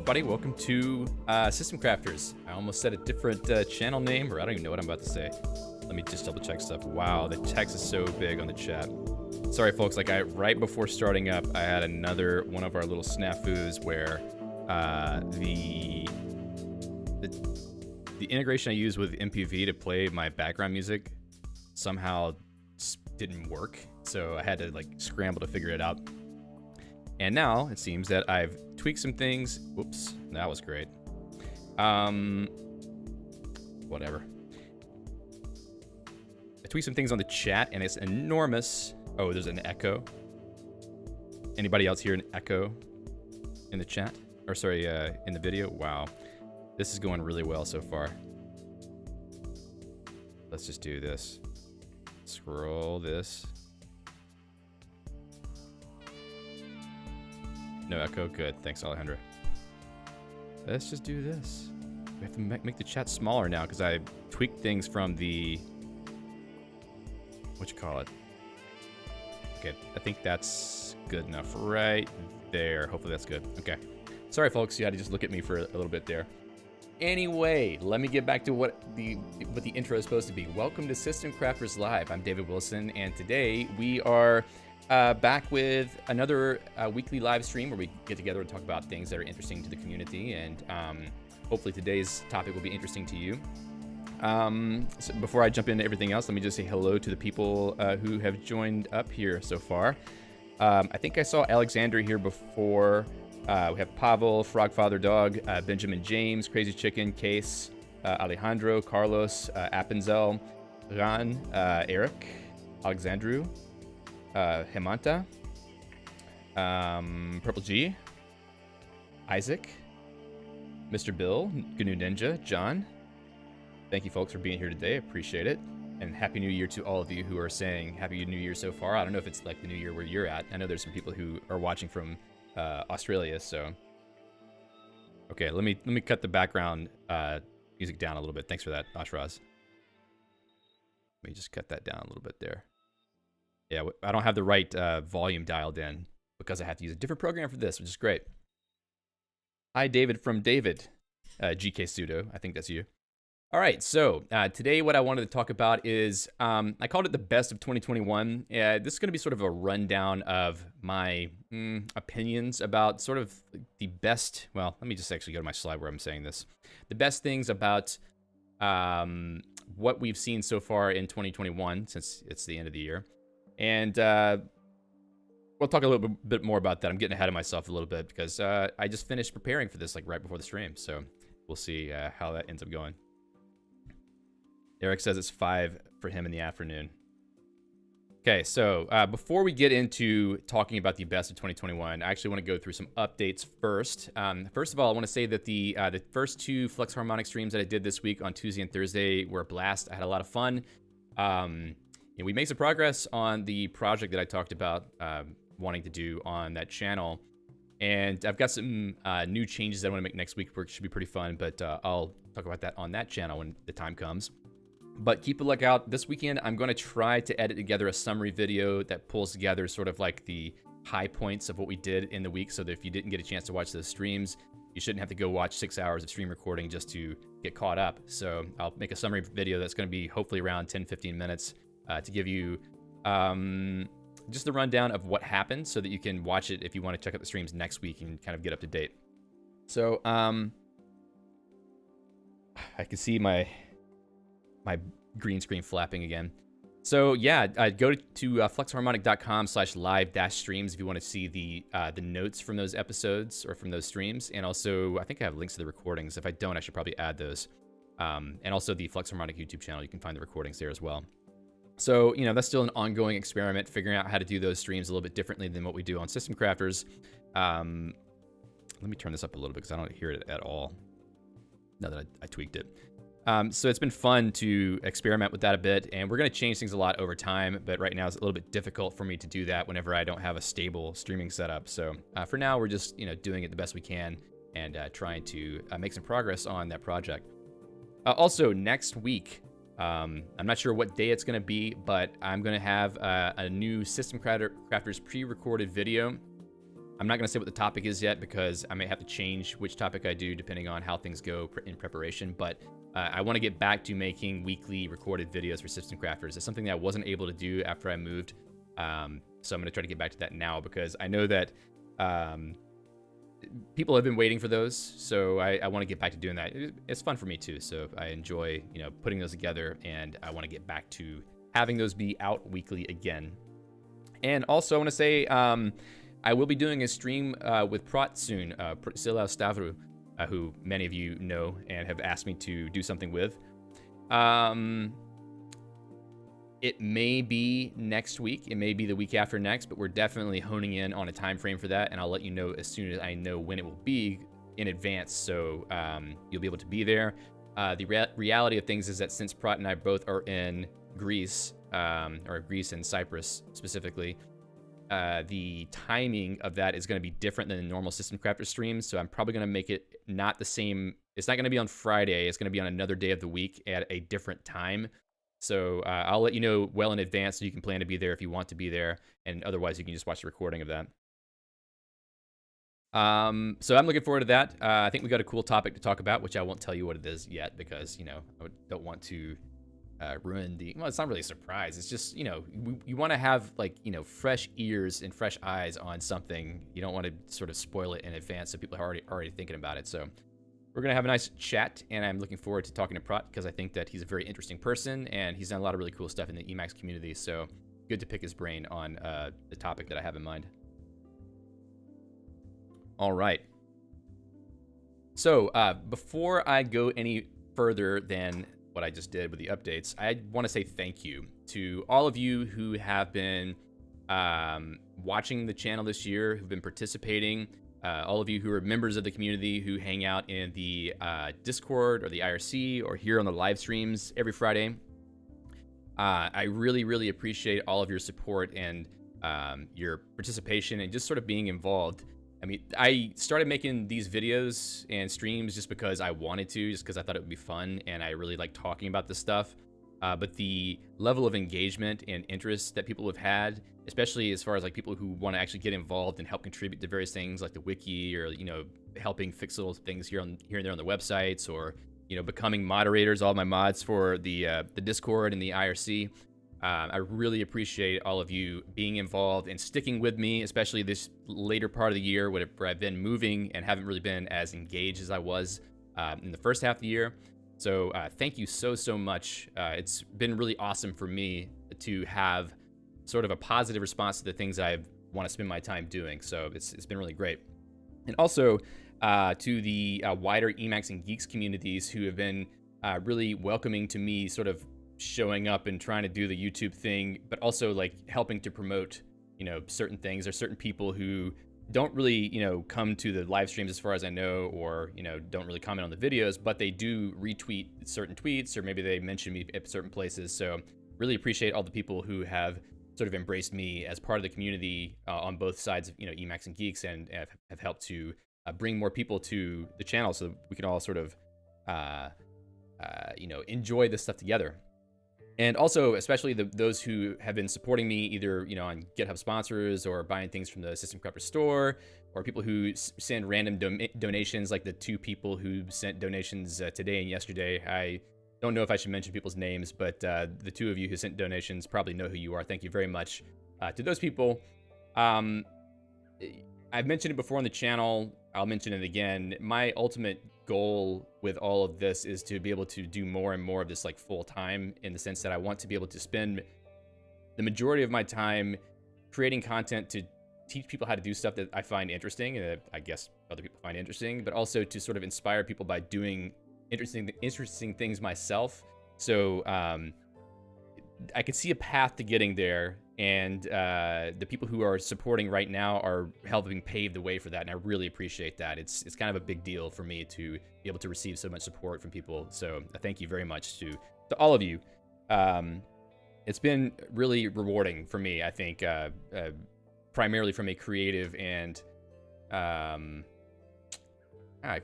everybody. Welcome to System Crafters. I almost said a different channel name, or I don't even know what I'm about to say. Let me just double check stuff. Wow, the text is so big on the chat. Sorry, folks. Like, right before starting up, I had another one of our little snafus where the integration I used with MPV to play my background music somehow didn't work. So I had to like scramble to figure it out. And now it seems that I've tweaked some things. Whoops, that was great. Whatever. I tweaked some things on the chat and it's enormous. Oh, there's an echo. Anybody else hear an echo in the chat? Or sorry, in the video? Wow. This is going really well so far. Let's just do this. Scroll this. No echo, good. Thanks, Alejandra. Let's just do this. We have to make the chat smaller now because I tweaked things from the... what you call it? Okay, I think that's good enough right there. Hopefully that's good. Okay. Sorry, folks. You had to just look at me for a little bit there. Anyway, let me get back to what the intro is supposed to be. Welcome to System Crafters Live. I'm David Wilson, and today we are back with another weekly live stream where we get together and talk about things that are interesting to the community, and hopefully today's topic will be interesting to you. So before I jump into everything else, let me just say hello to the people who have joined up here so far. I think I saw Alexander here before. We have Pavel, Frogfather Dog, Benjamin James, Crazy Chicken, Case, Alejandro, Carlos, Appenzel, Ran, Eric, Alexandru, Hemanta, Purple G, Isaac, Mr. Bill, GNU Ninja, John. Thank you, folks, for being here today. I appreciate it. And Happy New Year to all of you who are saying Happy New Year so far. I don't know if it's like the New Year where you're at. I know there's some people who are watching from Australia, so. Okay, let me cut the background music down a little bit. Thanks for that, Ashraz. Let me just cut that down a little bit there. Yeah, I don't have the right volume dialed in because I have to use a different program for this, which is great. Hi, David from David, GK Sudo. I think that's you. All right, so today what I wanted to talk about is, I called it the best of 2021. This is going to be sort of a rundown of my opinions about sort of the best, well, let me just actually go to my slide where I'm saying this. The best things about what we've seen so far in 2021, since it's the end of the year. And we'll talk a little bit more about that. I'm getting ahead of myself a little bit because I just finished preparing for this like right before the stream. So we'll see how that ends up going. Eric says it's 5 for him in the afternoon. Okay, so before we get into talking about the best of 2021, I actually want to go through some updates first. First of all, I want to say that the first 2 Flux Harmonic streams that I did this week on Tuesday and Thursday were a blast. I had a lot of fun. And we made some progress on the project that I talked about wanting to do on that channel. And I've got some new changes that I want to make next week, which should be pretty fun. But I'll talk about that on that channel when the time comes. But keep a lookout. This weekend, I'm going to try to edit together a summary video that pulls together sort of like the high points of what we did in the week, so that if you didn't get a chance to watch those streams, you shouldn't have to go watch 6 hours of stream recording just to get caught up. So I'll make a summary video that's going to be hopefully around 10-15 minutes to give you just the rundown of what happened so that you can watch it if you want to check out the streams next week and kind of get up to date. So I can see my green screen flapping again. So yeah, go to fluxharmonic.com/live-streams if you want to see the notes from those episodes or from those streams. And also, I think I have links to the recordings. If I don't, I should probably add those. And also the Flux Harmonic YouTube channel, you can find the recordings there as well. So, you know, that's still an ongoing experiment, figuring out how to do those streams a little bit differently than what we do on System Crafters. Let me turn this up a little bit because I don't hear it at all now that I tweaked it. So it's been fun to experiment with that a bit, and we're going to change things a lot over time, but right now it's a little bit difficult for me to do that whenever I don't have a stable streaming setup. So for now, we're just, you know, doing it the best we can and trying to make some progress on that project. Also, next week, I'm not sure what day it's going to be, but I'm going to have a new System Crafters pre-recorded video I'm not going to say what the topic is yet because I may have to change which topic I do depending on how things go in preparation. But I want to get back to making weekly recorded videos for system crafters. It's something that I wasn't able to do after I moved. So I'm going to try to get back to that now because I know that people have been waiting for those. So I want to get back to doing that. It's fun for me too. So I enjoy, putting those together, and I want to get back to having those be out weekly again. And also I want to say, I will be doing a stream with Prot soon, Priscilla Stavru, who many of you know and have asked me to do something with. It may be next week, it may be the week after next, but we're definitely honing in on a time frame for that, and I'll let you know as soon as I know when it will be in advance, so you'll be able to be there. The reality of things is that since Prot and I both are in Greece, or Greece and Cyprus specifically, the timing of that is going to be different than the normal System Crafter streams, so I'm probably going to make it not the same. It's not going to be on Friday. It's going to be on another day of the week at a different time. So I'll let you know well in advance so you can plan to be there if you want to be there, and otherwise you can just watch the recording of that. So I'm looking forward to that. I think we got a cool topic to talk about, which I won't tell you what it is yet because, I don't want to ruin the, well, it's not really a surprise. It's just, you want to have fresh ears and fresh eyes on something. You don't want to sort of spoil it in advance so people are already thinking about it. So we're going to have a nice chat, and I'm looking forward to talking to Prot because I think that he's a very interesting person and he's done a lot of really cool stuff in the Emacs community. So good to pick his brain on the topic that I have in mind. All right. So before I go any further than what I just did with the updates, I want to say thank you to all of you who have been watching the channel this year, who've been participating, all of you who are members of the community who hang out in the Discord or the IRC or here on the live streams every Friday. I really, really appreciate all of your support and your participation and just sort of being involved. I mean, I started making these videos and streams just because I wanted to, just because I thought it would be fun, and I really like talking about this stuff. But the level of engagement and interest that people have had, especially as far as people who want to actually get involved and help contribute to various things like the wiki, or helping fix little things here and there on the websites, or becoming moderators, all my mods for the Discord and the IRC. I really appreciate all of you being involved and sticking with me, especially this later part of the year where I've been moving and haven't really been as engaged as I was in the first half of the year. So thank you so much. It's been really awesome for me to have sort of a positive response to the things I want to spend my time doing. So it's been really great. And also to the wider Emacs and Geeks communities who have been really welcoming to me sort of showing up and trying to do the YouTube thing, but also helping to promote, certain things. There's certain people who don't really, come to the live streams as far as I know, or, don't really comment on the videos, but they do retweet certain tweets, or maybe they mention me at certain places. So really appreciate all the people who have sort of embraced me as part of the community on both sides of, Emacs and Geeks, and have helped to bring more people to the channel so we can all sort of, enjoy this stuff together. And also, especially those who have been supporting me either, on GitHub sponsors or buying things from the System Crafter store, or people who send random donations, like the two people who sent donations today and yesterday. I don't know if I should mention people's names, but the two of you who sent donations probably know who you are. Thank you very much to those people. I've mentioned it before on the channel. I'll mention it again. My ultimate goal with all of this is to be able to do more and more of this full time, in the sense that I want to be able to spend the majority of my time creating content to teach people how to do stuff that I find interesting, and I guess other people find interesting, but also to sort of inspire people by doing interesting things myself. So I could see a path to getting there, and the people who are supporting right now are helping pave the way for that, and I really appreciate that. It's kind of a big deal for me to be able to receive so much support from people, so thank you very much to all of you. It's been really rewarding for me, I think, primarily from a creative and from a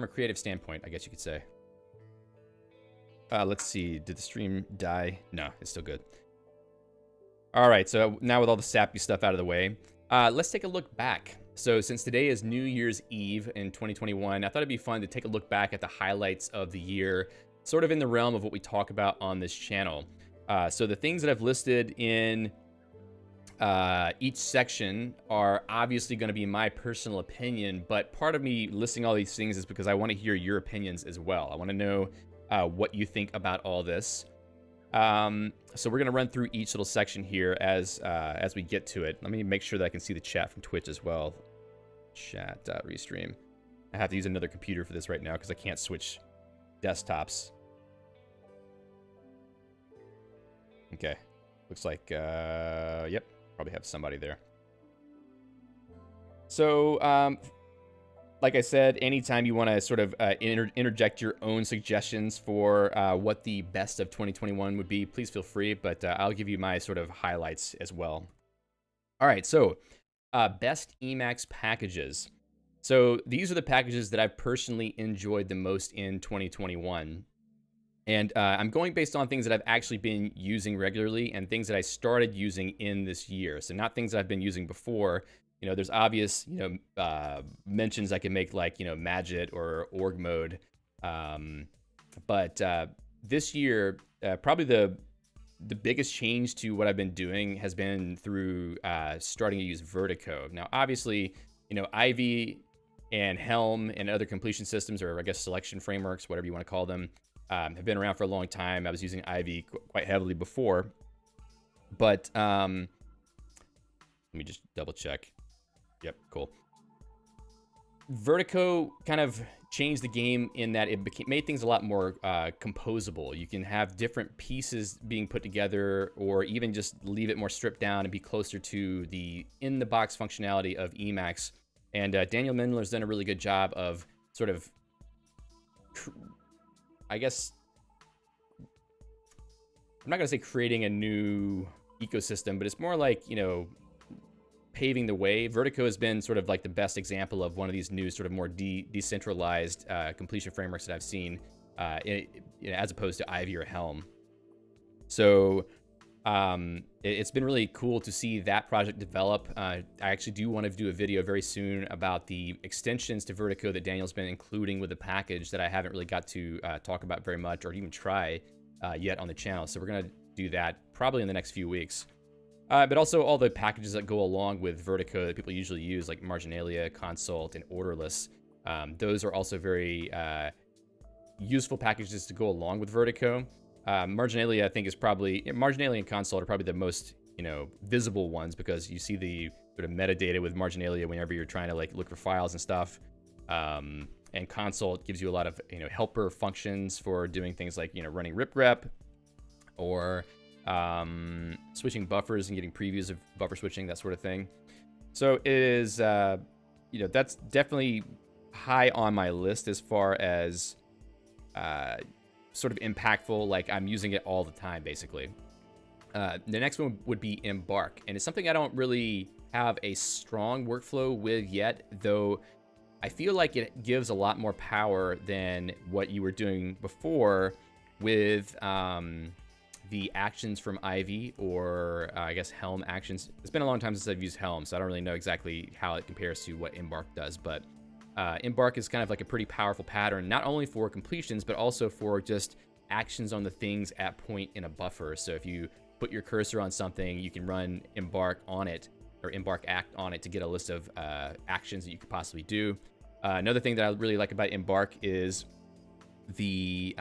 creative standpoint, I guess you could say. Let's see, did the stream die? No, it's still good. All right, so now with all the sappy stuff out of the way, let's take a look back So since today is New Year's Eve in 2021, I thought it'd be fun to take a look back at the highlights of the year, sort of in the realm of what we talk about on this channel. So the things that I've listed in each section are obviously going to be my personal opinion, but part of me listing all these things is because I want to hear your opinions as well. I want to know what you think about all this. So we're going to run through each little section here as we get to it. Let me make sure that I can see the chat from Twitch as well. Chat.restream. I have to use another computer for this right now because I can't switch desktops. Okay. Looks like, yep, probably have somebody there. So, like I said, anytime you want to sort of interject your own suggestions for what the best of 2021 would be, please feel free, but I'll give you my sort of highlights as well. All right, so best Emacs packages. So these are the packages that I've personally enjoyed the most in 2021. And I'm going based on things that I've actually been using regularly and things that I started using in this year. So not things that I've been using before. You know, there's obvious, mentions I can make, like, Magit or org mode. But this year, probably the biggest change to what I've been doing has been through starting to use Vertigo. Now, obviously, Ivy and Helm and other completion systems, or I guess selection frameworks, whatever you want to call them, have been around for a long time. I was using Ivy quite heavily before. But let me just double check. Yep, cool. Vertigo kind of changed the game in that it made things a lot more composable. You can have different pieces being put together, or even just leave it more stripped down and be closer to the in-the-box functionality of Emacs. And Daniel Mindler's done a really good job of sort of, I guess, I'm not going to say creating a new ecosystem, but it's more like, paving the way. Vertigo has been sort of like the best example of one of these new sort of more decentralized completion frameworks that I've seen, as opposed to Ivy or Helm. So it's been really cool to see that project develop. I actually do want to do a video very soon about the extensions to Vertigo that Daniel's been including with the package that I haven't really got to talk about very much or even try yet on the channel. So we're going to do that probably in the next few weeks. But also all the packages that go along with Vertigo that people usually use, like Marginalia, Consult, and Orderless. Those are also very useful packages to go along with Vertigo. Marginalia, I think, is probably... Marginalia and Consult are probably the most, visible ones, because you see the sort of metadata with Marginalia whenever you're trying to, look for files and stuff. And Consult gives you a lot of, helper functions for doing things like, running riprep, or... switching buffers and getting previews of buffer switching, that sort of thing. So it is, that's definitely high on my list as far as sort of impactful, like I'm using it all the time, basically. The next one would be Embark, and it's something I don't really have a strong workflow with yet, though I feel like it gives a lot more power than what you were doing before with the actions from Ivy, or I guess Helm actions. It's been a long time since I've used Helm, so I don't really know exactly how it compares to what Embark does, but Embark is kind of like a pretty powerful pattern, not only for completions, but also for just actions on the things at point in a buffer. So if you put your cursor on something, you can run Embark on it, or Embark act on it, to get a list of actions that you could possibly do. Another thing that I really like about Embark is the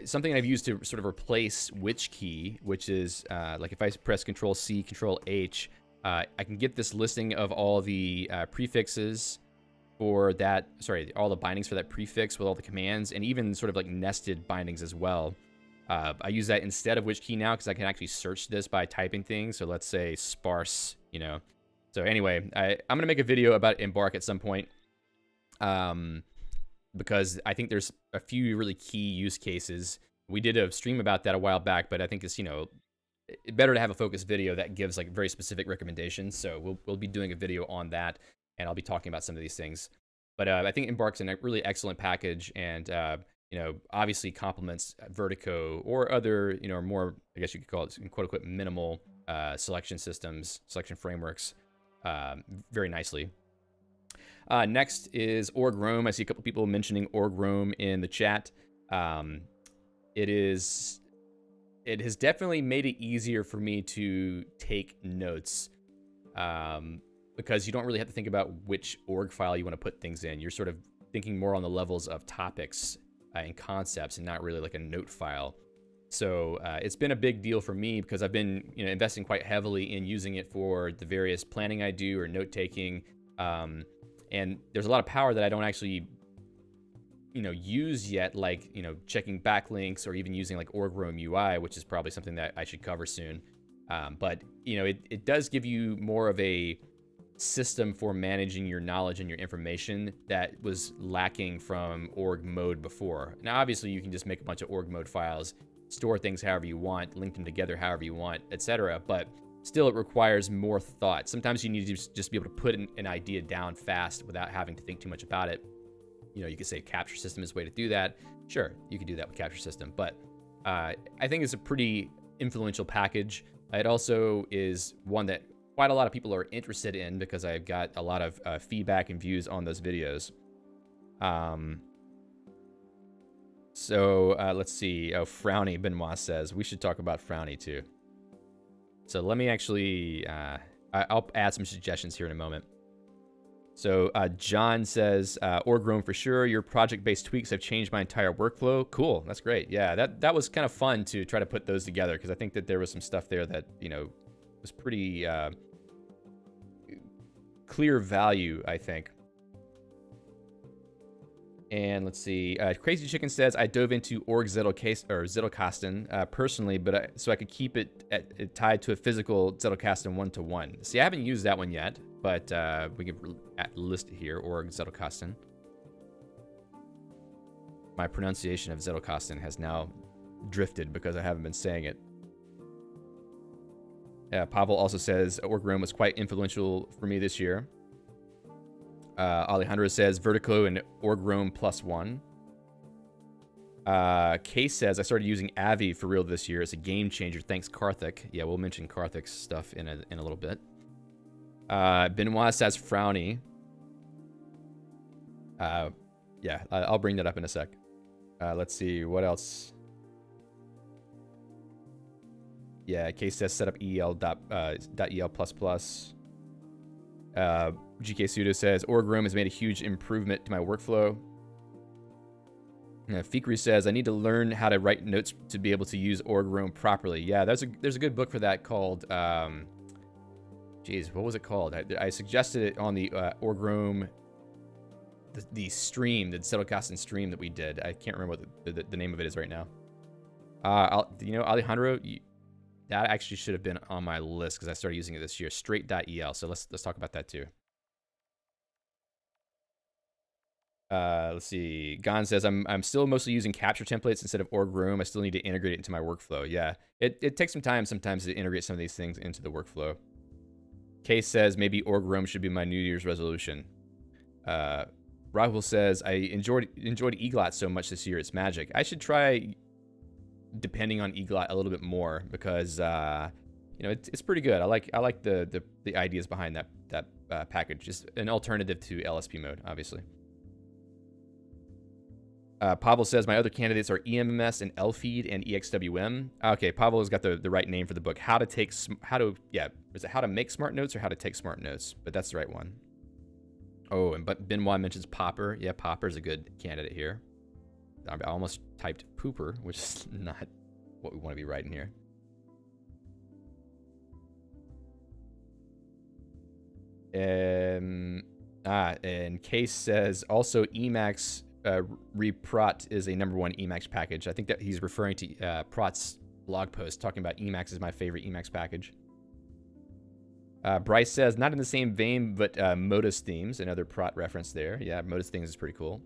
something I've used to sort of replace which key, which is like if I press Control C, Control H, I can get this listing of all the prefixes for that, all the bindings for that prefix with all the commands, and even sort of like nested bindings as well. I use that instead of which key now because I can actually search this by typing things. So let's say sparse, So anyway, I'm going to make a video about Embark at some point. Because I think there's a few really key use cases. We did a stream about that a while back, but I think it's, better to have a focused video that gives like very specific recommendations. So we'll be doing a video on that, and I'll be talking about some of these things. But I think Embark's a really excellent package, and obviously complements Vertigo or other, more, I guess you could call it, quote unquote, minimal selection systems, selection frameworks. very nicely. Next is org roam. I see a couple people mentioning org roam in the chat. It has definitely made it easier for me to take notes, because you don't really have to think about which org file you want to put things in. You're sort of thinking more on the levels of topics and concepts, and not really like a note file. So it's been a big deal for me because I've been investing quite heavily in using it for the various planning I do or note taking. And there's a lot of power that I don't actually use yet, like checking backlinks or even using like org roam UI, which is probably something that I should cover soon. But it does give you more of a system for managing your knowledge and your information that was lacking from org mode before. Now obviously you can just make a bunch of org mode files, store things however you want, link them together however you want, etc. But still, it requires more thought. Sometimes you need to just be able to put an idea down fast without having to think too much about it. You could say capture system is a way to do that. Sure, you could do that with capture system, but I think it's a pretty influential package. It also is one that quite a lot of people are interested in because I've got a lot of feedback and views on those videos. So let's see. Oh, Frowny Benoit says we should talk about Frowny too. So let me actually, I'll add some suggestions here in a moment. So John says, org roam for sure. Your project-based tweaks have changed my entire workflow. Cool, that's great. Yeah, that was kind of fun to try to put those together because I think that there was some stuff there that, was pretty clear value, I think. And let's see, Crazy Chicken says, I dove into org Zettelkasten personally, but so I could keep it tied to a physical Zettelkasten one-to-one. See, I haven't used that one yet, but we can list it here, org Zettelkasten. My pronunciation of Zettelkasten has now drifted because I haven't been saying it. Pavel also says, org roam was quite influential for me this year. Alejandro says Vertigo and org roam +1. Case says I started using Avi for real this year. It's a game changer. Thanks, Karthink. Yeah, we'll mention Karthink's stuff in a little bit. Benoit says Frowny. Yeah, I'll bring that up in a sec. Let's see what else. Yeah, Case says set up EL.el++. GK Sudo says org roam has made a huge improvement to my workflow. Fikri says I need to learn how to write notes to be able to use org roam properly. Yeah, there's a good book for that called geez, what was it called? I suggested it on the org roam the stream, the Zettelkasten stream that we did. I can't remember what the name of it is right now. Alejandro, that actually should have been on my list because I started using it this year. Straight.el. So let's talk about that too. Let's see. Gon says I'm still mostly using capture templates instead of org roam. I still need to integrate it into my workflow. Yeah, it takes some time sometimes to integrate some of these things into the workflow. Case says maybe org roam should be my New Year's resolution. Rahul says I enjoyed eglot so much this year. It's magic. I should try depending on eglot a little bit more because it's pretty good. I like the ideas behind that package. Just an alternative to LSP mode, obviously. Pavel says my other candidates are EMMS and LFeed and EXWM. Okay, Pavel has got the right name for the book. How to make smart notes or how to take smart notes? But that's the right one. Oh, and Benoit mentions Popper. Yeah, Popper's a good candidate here. I almost typed pooper, which is not what we want to be writing here. And Case says also Emacs Prot is a #1 Emacs package. I think that he's referring to Prot's blog post talking about Emacs is my favorite Emacs package. Bryce says not in the same vein, but Modus themes, another Prot reference there. Yeah, Modus themes is pretty cool.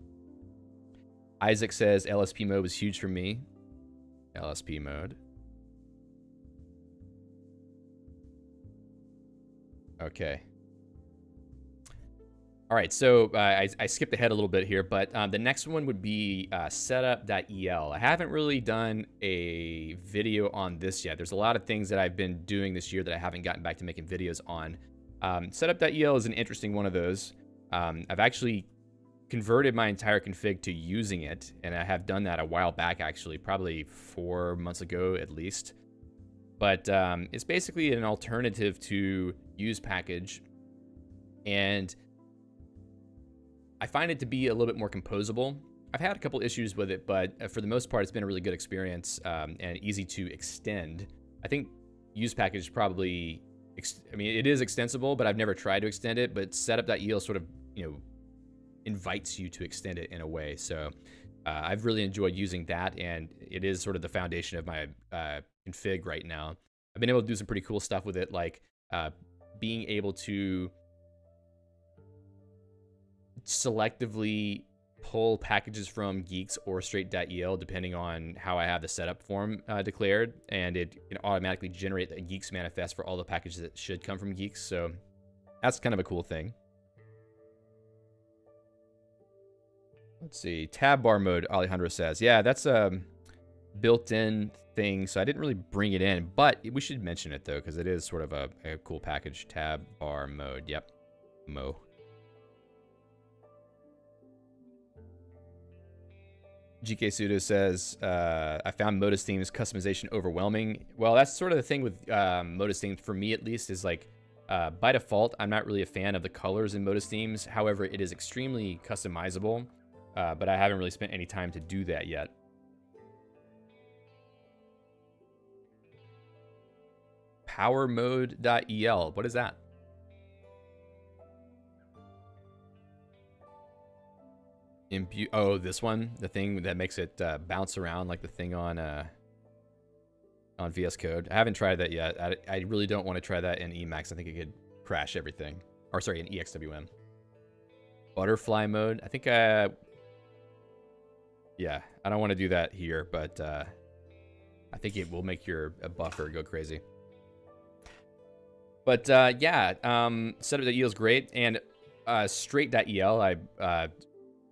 Isaac says LSP mode was huge for me. LSP mode. Okay. All right, so I skipped ahead a little bit here, but the next one would be setup.el. I haven't really done a video on this yet. There's a lot of things that I've been doing this year that I haven't gotten back to making videos on. Setup.el is an interesting one of those. I've actually converted my entire config to using it, and I have done that a while back, actually, probably 4 months ago at least. But it's basically an alternative to use package, and I find it to be a little bit more composable. I've had a couple issues with it, but for the most part, it's been a really good experience and easy to extend. I think use package is probably, I mean, it is extensible, but I've never tried to extend it. But setup.el sort of, invites you to extend it in a way. So I've really enjoyed using that, and it is sort of the foundation of my config right now. I've been able to do some pretty cool stuff with it, like being able to selectively pull packages from Guix or straight.el depending on how I have the setup form declared, and it can automatically generate a Guix manifest for all the packages that should come from Guix. So that's kind of a cool thing. Let's see, tab bar mode, Alejandro says. Yeah, that's a built-in thing, so I didn't really bring it in, but we should mention it though, because it is sort of a cool package. Tab bar mode, yep, Mo. GK Pseudo says, I found Modus themes customization overwhelming. Well, that's sort of the thing with Modus themes, for me at least, is like, by default, I'm not really a fan of the colors in Modus themes. However, it is extremely customizable, but I haven't really spent any time to do that yet. Powermode.el, what is that? Oh, this one, the thing that makes it bounce around like the thing on VS Code. I haven't tried that yet. I really don't want to try that in Emacs. I think it could crash everything. Or sorry, in EXWM. Butterfly mode. I think yeah, I don't want to do that here, but I think it will make your buffer go crazy. But yeah, setup.el is great, and straight.el, I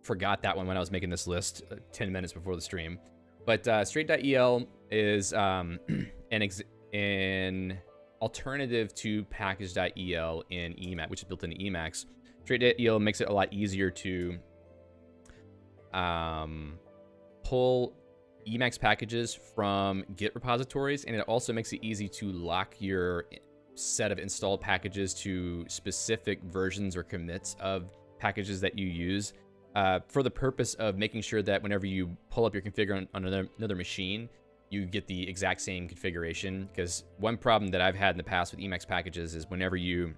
forgot that one when I was making this list 10 minutes before the stream. But straight.el is an alternative to package.el in Emacs, which is built into Emacs. Straight.el makes it a lot easier to pull Emacs packages from Git repositories, and it also makes it easy to lock your set of installed packages to specific versions or commits of packages that you use, for the purpose of making sure that whenever you pull up your configure on another machine, you get the exact same configuration. Because one problem that I've had in the past with Emacs packages is whenever you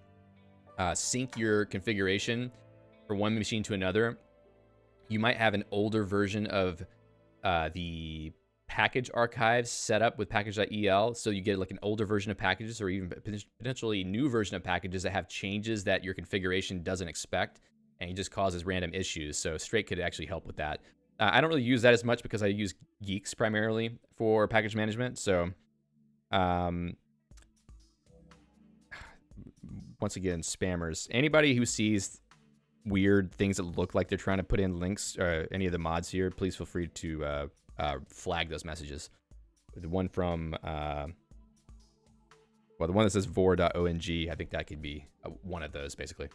sync your configuration from one machine to another, you might have an older version of the package archives set up with package.el, so you get like an older version of packages, or even potentially new version of packages that have changes that your configuration doesn't expect, and it just causes random issues. So Straight could actually help with that. I don't really use that as much because I use Guix primarily for package management. So once again, spammers, anybody who sees weird things that look like they're trying to put in links, any of the mods here, please feel free to flag those messages. The one from well, the one that says vor.ong, I think that could be one of those basically.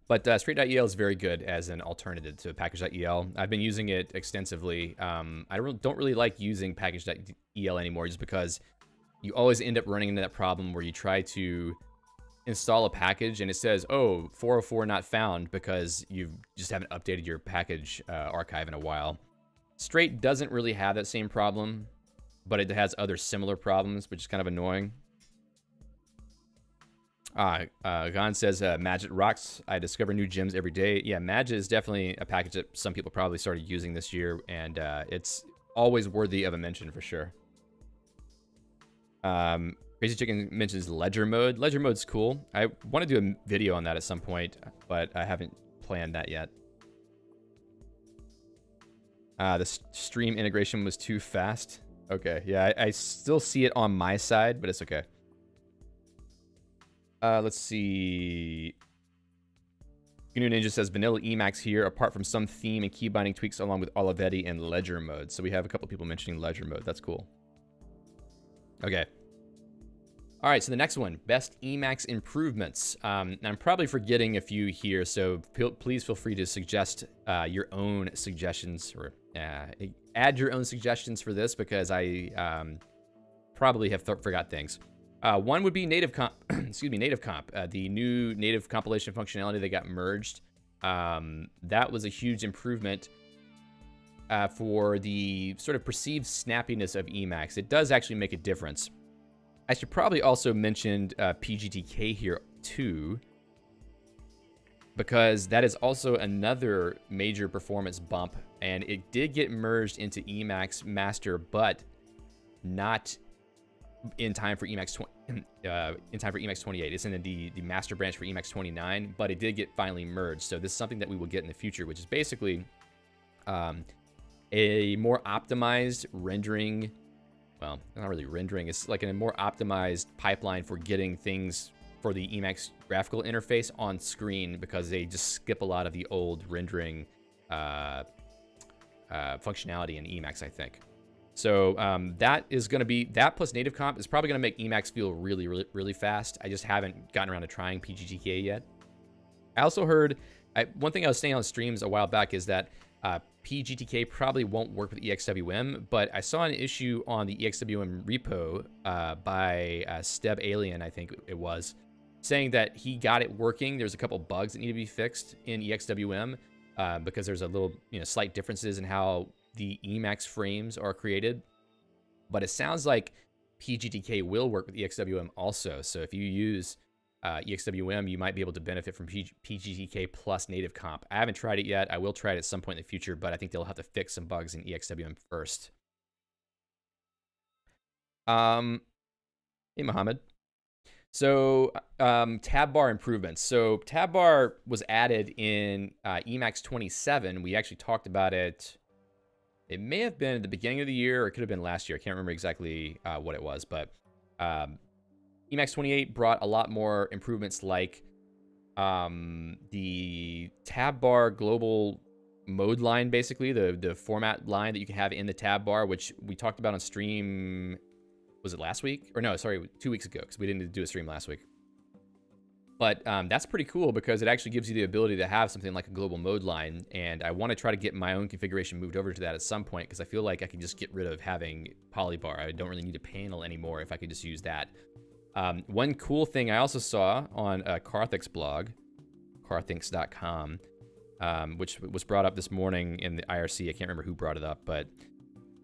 But straight.el is very good as an alternative to package.el. I've been using it extensively. I don't really like using package.el anymore, just because you always end up running into that problem where you try to install a package and it says, oh, 404 not found, because you just haven't updated your package archive in a while. Straight doesn't really have that same problem, but it has other similar problems, which is kind of annoying. Gavin says, Magit rocks. I discover new gems every day. Yeah, Magit is definitely a package that some people probably started using this year, and it's always worthy of a mention for sure. Crazy Chicken mentions ledger mode. Ledger mode's cool. I want to do a video on that at some point, but I haven't planned that yet. The stream integration was too fast. Okay, yeah, I still see it on my side, but it's okay. Let's see. GNU Ninja says vanilla Emacs here, apart from some theme and key binding tweaks along with Olivetti and ledger mode. So we have a couple people mentioning ledger mode. That's cool. Okay. All right, so the next one, best Emacs improvements. I'm probably forgetting a few here, so please feel free to suggest your own suggestions or add your own suggestions for this, because I probably have forgot things. One would be native comp. Excuse me, native comp. The new native compilation functionality that got merged. That was a huge improvement for the sort of perceived snappiness of Emacs. It does actually make a difference. I should probably also mention PGTK here too, because that is also another major performance bump, and it did get merged into Emacs Master, but not in time for Emacs 28. It's in the master branch for Emacs 29, but it did get finally merged. So this is something that we will get in the future, which is basically a more optimized rendering. Well, not really rendering. It's like a more optimized pipeline for getting things for the Emacs graphical interface on screen, because they just skip a lot of the old rendering functionality in Emacs, I think. So that is going to be, that plus native comp is probably going to make Emacs feel really, really, really fast. I just haven't gotten around to trying PGTK yet. I also heard, one thing I was saying on streams a while back is that PGTK probably won't work with EXWM, but I saw an issue on the EXWM repo by Steb Alien, I think it was, saying that he got it working. There's a couple bugs that need to be fixed in EXWM because there's a little, slight differences in how the Emacs frames are created. But it sounds like PGTK will work with EXWM also. So if you use EXWM, you might be able to benefit from PGTK plus native comp. I haven't tried it yet. I will try it at some point in the future, but I think they'll have to fix some bugs in EXWM first. Hey, Mohammed. So tab bar improvements. So tab bar was added in Emacs 27. We actually talked about it. It may have been at the beginning of the year, or it could have been last year. I can't remember exactly what it was, but Emacs 28 brought a lot more improvements, like the tab bar global mode line, basically the format line that you can have in the tab bar, which we talked about on stream. Was it last week? Or no, sorry, 2 weeks ago, because we didn't do a stream last week. But that's pretty cool, because it actually gives you the ability to have something like a global mode line, and I want to try to get my own configuration moved over to that at some point, because I feel like I can just get rid of having polybar. I don't really need a panel anymore if I could just use that. One cool thing I also saw on Karthink's blog, karthinks.com, which was brought up this morning in the IRC. I can't remember who brought it up, but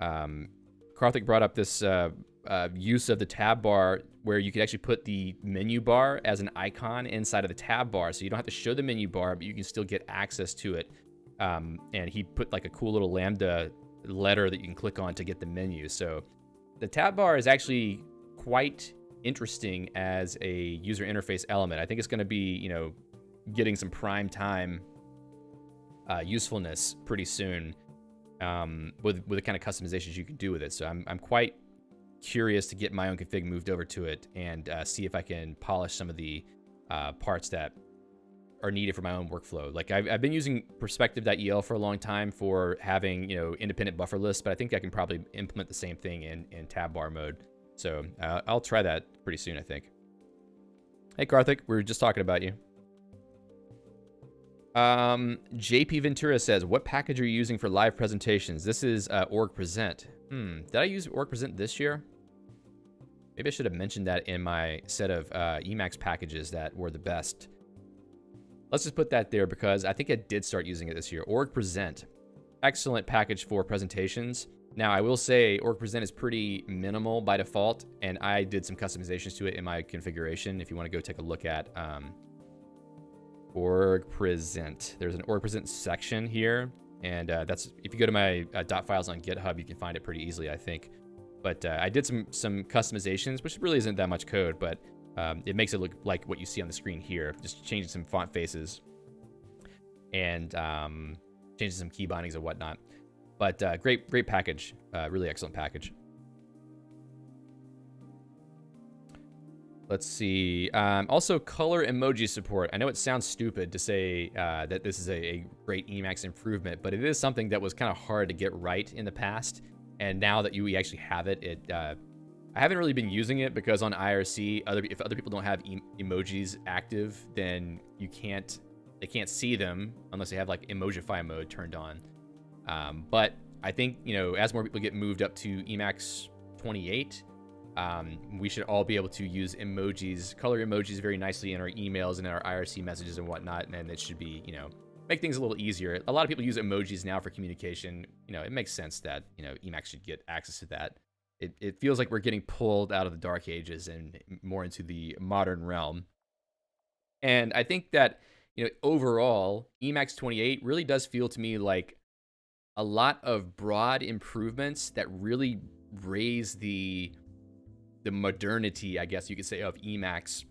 Karthink brought up this use of the tab bar, where you could actually put the menu bar as an icon inside of the tab bar, so you don't have to show the menu bar, but you can still get access to it. And he put like a cool little lambda letter that you can click on to get the menu. So the tab bar is actually quite interesting as a user interface element. I think it's going to be, getting some prime time usefulness pretty soon with the kind of customizations you can do with it. So I'm quite curious to get my own config moved over to it and see if I can polish some of the parts that are needed for my own workflow. Like I've been using perspective.el for a long time for having, independent buffer lists, but I think I can probably implement the same thing in tab bar mode. So I'll try that pretty soon, I think. Hey, Karthik, we were just talking about you. JP Ventura says, what package are you using for live presentations? This is org present. Did I use org present this year? Maybe I should have mentioned that in my set of Emacs packages that were the best. Let's just put that there, because I think I did start using it this year. Org present, excellent package for presentations. Now, I will say org present is pretty minimal by default, and I did some customizations to it in my configuration. If you want to go take a look at org present, there's an org present section here, and that's, if you go to my dot files on GitHub, you can find it pretty easily, I think. But I did some customizations, which really isn't that much code, but it makes it look like what you see on the screen here. Just changing some font faces and changing some key bindings and whatnot. But great package, really excellent package. Let's see. Also, color emoji support. I know it sounds stupid to say that this is a great Emacs improvement, but it is something that was kind of hard to get right in the past. And now that we actually have it, I haven't really been using it because on IRC, if other people don't have emojis active, then they can't see them unless they have like Emojify mode turned on. But I think, you know, as more people get moved up to Emacs 28, we should all be able to use emojis, color emojis very nicely in our emails and in our IRC messages and whatnot. And it should be, you know, make things a little easier. A lot of people use emojis now for communication. You know, it makes sense that, you know, Emacs should get access to that. It feels like we're getting pulled out of the dark ages and more into the modern realm. And I think that, you know, overall, Emacs 28 really does feel to me like a lot of broad improvements that really raise the modernity, I guess you could say, of Emacs,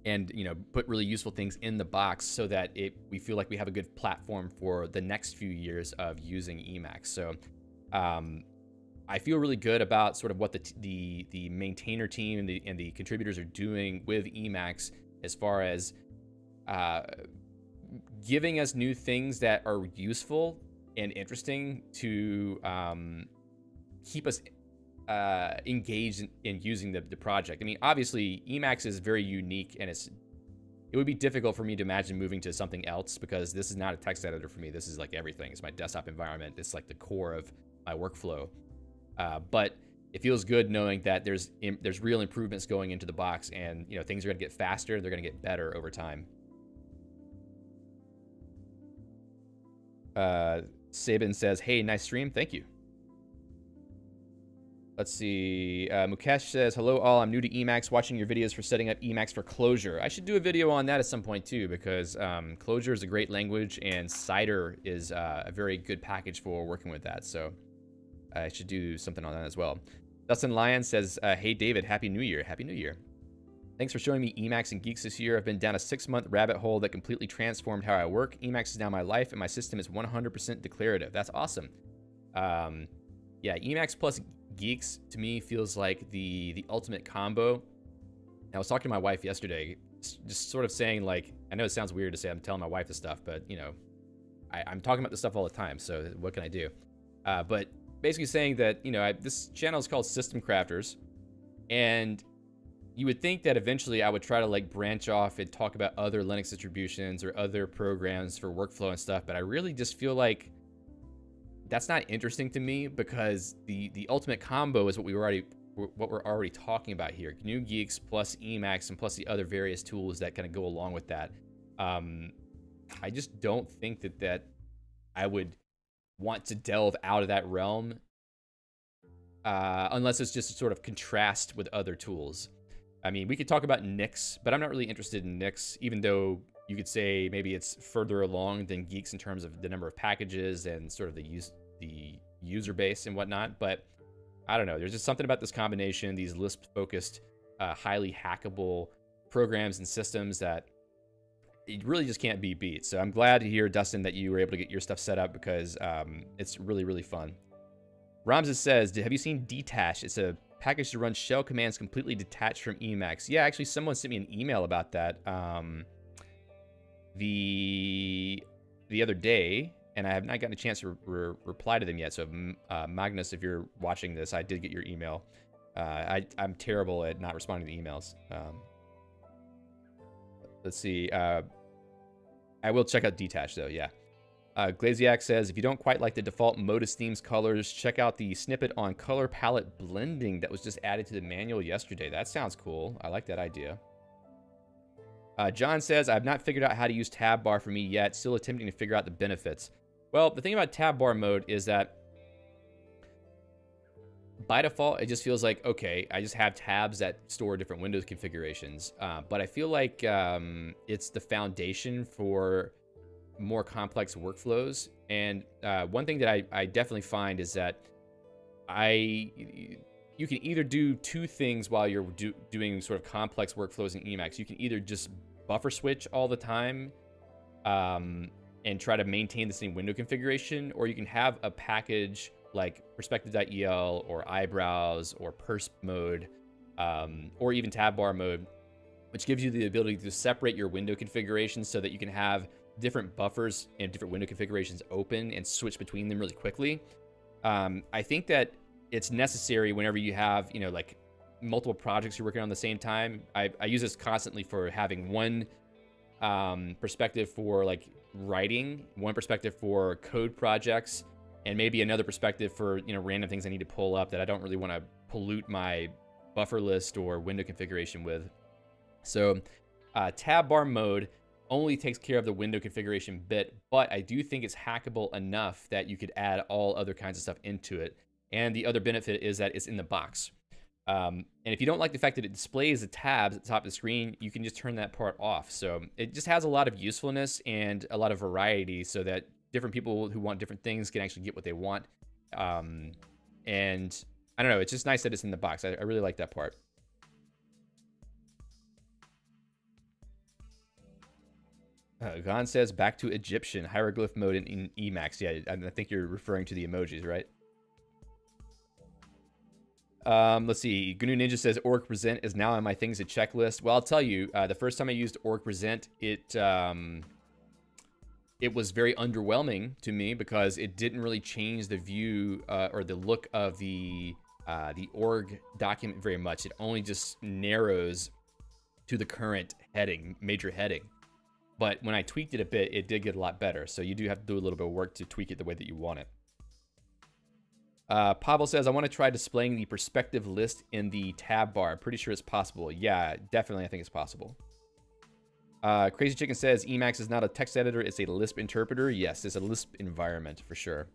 and, you know, put really useful things in the box so that we feel like we have a good platform for the next few years of using Emacs. So I feel really good about sort of what the maintainer team and the contributors are doing with Emacs as far as giving us new things that are useful and interesting to keep us engaged in using the project. I mean, obviously, Emacs is very unique, and it would be difficult for me to imagine moving to something else because this is not a text editor for me. This is like everything. It's my desktop environment. It's like the core of my workflow. But it feels good knowing that there's real improvements going into the box, and, you know, things are going to get faster. They're going to get better over time. Sabin says, "Hey, nice stream. Thank you." Let's see. Mukesh says, "Hello all. I'm new to Emacs, watching your videos for setting up Emacs for Clojure. I should do a video on that at some point too, because Clojure is a great language, and Cider is a very good package for working with that. So I should do something on that as well." Dustin Lyon says, "Hey David, Happy New Year. Happy New Year. Thanks for showing me Emacs and Guix this year. I've been down a 6-month rabbit hole that completely transformed how I work. Emacs is now my life, and my system is 100% declarative." That's awesome. Yeah, Emacs plus Guix to me feels like the ultimate combo. I was talking to my wife yesterday, just sort of saying, like, I know it sounds weird to say I'm telling my wife this stuff, but, you know, I'm talking about this stuff all the time, so what can I do? But basically saying that, you know, this channel is called System Crafters, and you would think that eventually I would try to like branch off and talk about other Linux distributions or other programs for workflow and stuff, but I really just feel like that's not interesting to me, because the ultimate combo is what we're already talking about here. GNU Guix plus Emacs and plus the other various tools that kind of go along with that. I just don't think that I would want to delve out of that realm unless it's just a sort of contrast with other tools. I mean, we could talk about Nix, but I'm not really interested in Nix, even though you could say maybe it's further along than Guix in terms of the number of packages and sort of the user base and whatnot. But I don't know. There's just something about this combination, these Lisp-focused, highly hackable programs and systems that it really just can't be beat. So I'm glad to hear, Dustin, that you were able to get your stuff set up, because it's really, really fun. Ramses says, "Have you seen Dtash? It's a package to run shell commands completely detached from Emacs." Yeah, actually, someone sent me an email about that the other day, and I have not gotten a chance to reply to them yet. So, Magnus, if you're watching this, I did get your email. I'm terrible at not responding to emails. Let's see. I will check out Dtash, though, yeah. Glaziak says, "If you don't quite like the default Modus themes colors, check out the snippet on color palette blending that was just added to the manual yesterday." That sounds cool. I like that idea. John says, "I've not figured out how to use tab bar for me yet. Still attempting to figure out the benefits." Well, the thing about tab bar mode is that by default, it just feels like, okay, I just have tabs that store different Windows configurations. But I feel like it's the foundation for more complex workflows. And one thing that I definitely find is that you can either do two things while you're doing sort of complex workflows in Emacs. You can either just buffer switch all the time and try to maintain the same window configuration, or you can have a package like perspective.el or eyebrows or persp mode or even tab bar mode, which gives you the ability to separate your window configurations so that you can have different buffers and different window configurations open and switch between them really quickly. I think that it's necessary whenever you have, you know, like multiple projects you're working on the same time, I use this constantly for having one perspective for like writing, one perspective for code projects, and maybe another perspective for, you know, random things I need to pull up that I don't really want to pollute my buffer list or window configuration with. So tab bar mode only takes care of the window configuration bit, but I do think it's hackable enough that you could add all other kinds of stuff into it. And the other benefit is that it's in the box. And if you don't like the fact that it displays the tabs at the top of the screen, you can just turn that part off. So it just has a lot of usefulness and a lot of variety so that different people who want different things can actually get what they want. And I don't know, it's just nice that it's in the box. I really like that part. Gavin says, back to Egyptian, hieroglyph mode in Emacs. Yeah, I think you're referring to the emojis, right? Let's see. GNU Ninja says org present is now on my things to checklist. Well, I'll tell you, the first time I used org present, it was very underwhelming to me because it didn't really change the view or the look of the org document very much. It only just narrows to the current heading, major heading. But when I tweaked it a bit, it did get a lot better. So you do have to do a little bit of work to tweak it the way that you want it. Pavel says, I want to try displaying the perspective list in the tab bar. I'm pretty sure it's possible. Yeah, definitely I think it's possible. Crazy Chicken says, Emacs is not a text editor, it's a Lisp interpreter. Yes, it's a Lisp environment for sure.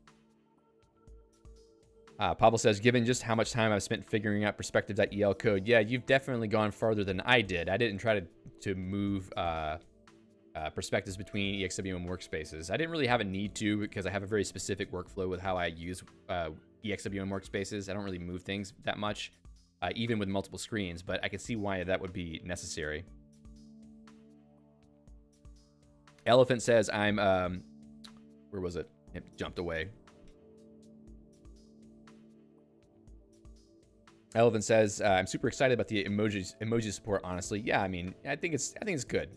Pavel says, given just how much time I've spent figuring out perspective.el code, yeah, you've definitely gone farther than I did. I didn't try to move perspectives between EXWM workspaces. I didn't really have a need to because I have a very specific workflow with how I use EXWM workspaces. I don't really move things that much, even with multiple screens, but I can see why that would be necessary. Elephant says, I'm, where was it? It jumped away. Elephant says, I'm super excited about the emoji support, honestly. Yeah, I mean, I think it's good.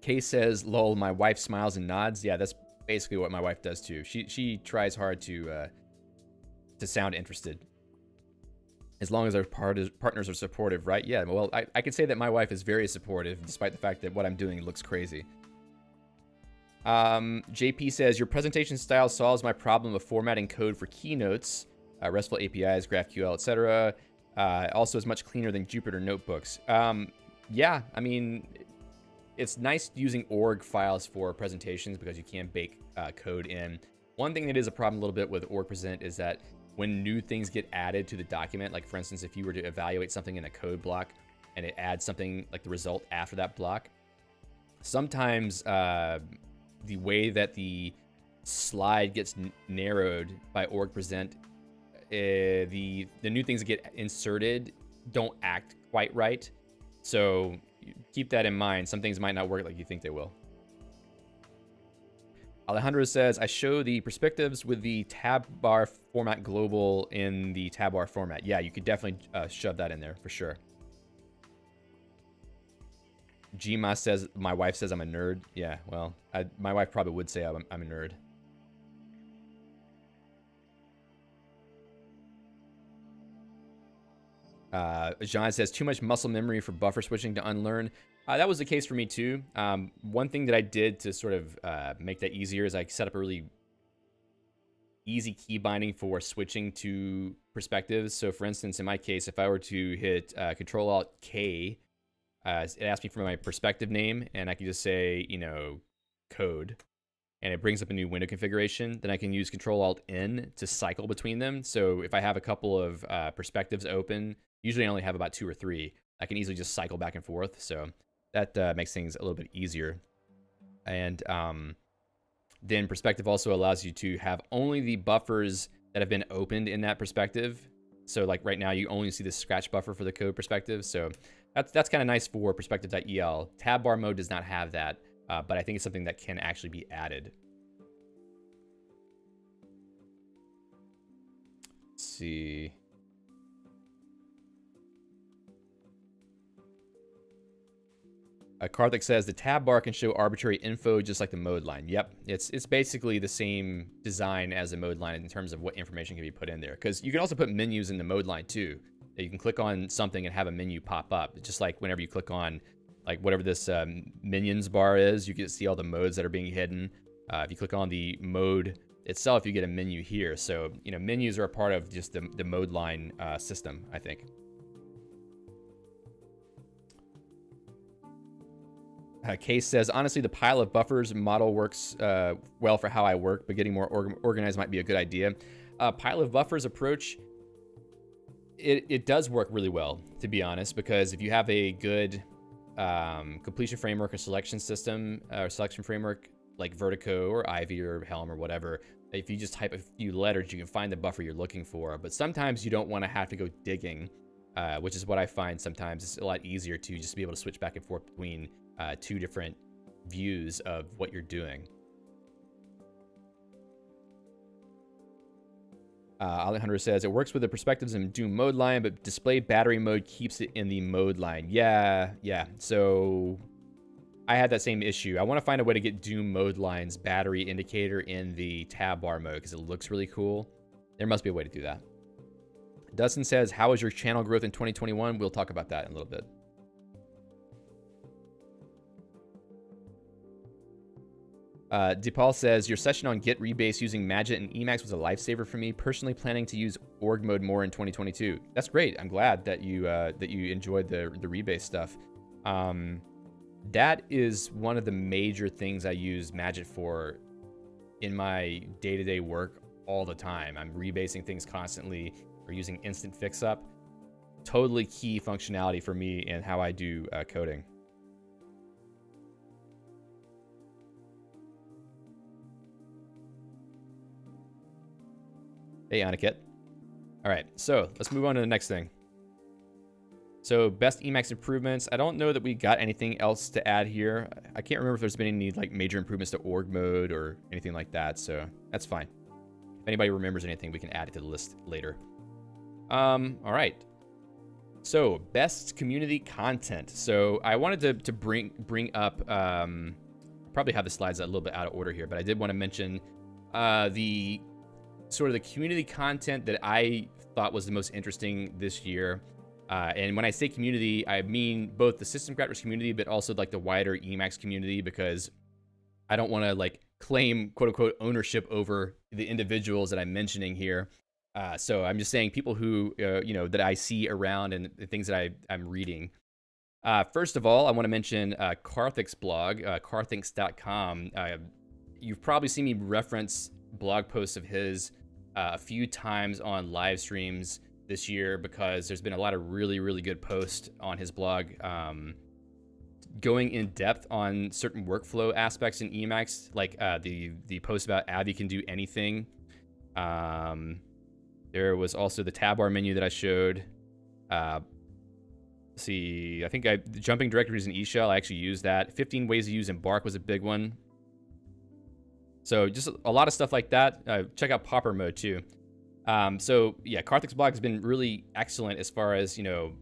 Kay says, lol, my wife smiles and nods. Yeah, that's basically what my wife does too. She tries hard to sound interested. As long as our partners are supportive, right? Yeah, well, I can say that my wife is very supportive, despite the fact that what I'm doing looks crazy. JP says, your presentation style solves my problem of formatting code for keynotes, RESTful APIs, GraphQL, etc. Also is much cleaner than Jupyter notebooks. Yeah, I mean, it's nice using org files for presentations because you can bake code in. One thing that is a problem a little bit with org present is that when new things get added to the document, like for instance, if you were to evaluate something in a code block and it adds something like the result after that block, sometimes the way that the slide gets narrowed by org present, the new things that get inserted don't act quite right. So keep that in mind. Some things might not work like you think they will. Alejandro says, I show the perspectives with the tab bar format global in the tab bar format. Yeah, you could definitely shove that in there for sure. Gma says, my wife says I'm a nerd. Yeah, well, my wife probably would say I'm a nerd. John says, too much muscle memory for buffer switching to unlearn. That was the case for me too. One thing that I did to sort of make that easier is I set up a really easy key binding for switching to perspectives. So for instance, in my case, if I were to hit Control-Alt-K, it asks me for my perspective name, and I can just say, you know, code, and it brings up a new window configuration. Then I can use Control-Alt-N to cycle between them. So if I have a couple of perspectives open, usually I only have about 2 or 3, I can easily just cycle back and forth. So that makes things a little bit easier. And then perspective also allows you to have only the buffers that have been opened in that perspective. So like right now, you only see the scratch buffer for the code perspective. So that's kind of nice for perspective.el. Tab bar mode does not have that, but I think it's something that can actually be added. Let's see. Karthink says the tab bar can show arbitrary info just like the mode line. Yep, it's basically the same design as the mode line in terms of what information can be put in there. Because you can also put menus in the mode line too. You can click on something and have a menu pop up. Just like whenever you click on like whatever this minions bar is, you get to see all the modes that are being hidden. If you click on the mode itself, you get a menu here. So, you know, menus are a part of just the mode line system, I think. Case says, honestly, the pile of buffers model works well for how I work, but getting more organized might be a good idea. Pile of buffers approach, it does work really well, to be honest, because if you have a good completion framework or selection system or selection framework like Vertigo or Ivy or Helm or whatever, if you just type a few letters, you can find the buffer you're looking for. But sometimes you don't want to have to go digging, which is what I find sometimes. It's a lot easier to just be able to switch back and forth between two different views of what you're doing. Alejandro says, it works with the perspectives in Doom mode line, but display battery mode keeps it in the mode line. Yeah. So I had that same issue. I want to find a way to get Doom mode line's battery indicator in the tab bar mode because it looks really cool. There must be a way to do that. Dustin says, how is your channel growth in 2021? We'll talk about that in a little bit. DePaul says, your session on Git rebase using Magit and Emacs was a lifesaver for me. Personally planning to use org mode more in 2022. That's great. I'm glad that you enjoyed the rebase stuff. That is one of the major things I use Magit for in my day-to-day work all the time. I'm rebasing things constantly or using instant fix-up. Totally key functionality for me in how I do coding. Hey, Aniket. All right, so let's move on to the next thing. So best Emacs improvements. I don't know that we got anything else to add here. I can't remember if there's been any like major improvements to org mode or anything like that, so that's fine. If anybody remembers anything, we can add it to the list later. All right. So best community content. So I wanted to bring up, probably have the slides a little bit out of order here, but I did want to mention the sort of the community content that I thought was the most interesting this year. And when I say community, I mean both the System Crafters community, but also like the wider Emacs community, because I don't want to like claim quote unquote ownership over the individuals that I'm mentioning here. So I'm just saying people who, you know, that I see around and the things that I'm reading. First of all, I want to mention Karthink's blog, karthinks.com. You've probably seen me reference blog posts of his a few times on live streams this year, because there's been a lot of really good posts on his blog going in depth on certain workflow aspects in Emacs, like the post about Avi can do anything. There was also the tab bar menu that I showed. See, I think the jumping directories in Guix Shell, I actually used that. 15 ways to use Embark was a big one. So just a lot of stuff like that. Check out Popper mode too. So yeah, Karthik's blog has been really excellent as far as, you know,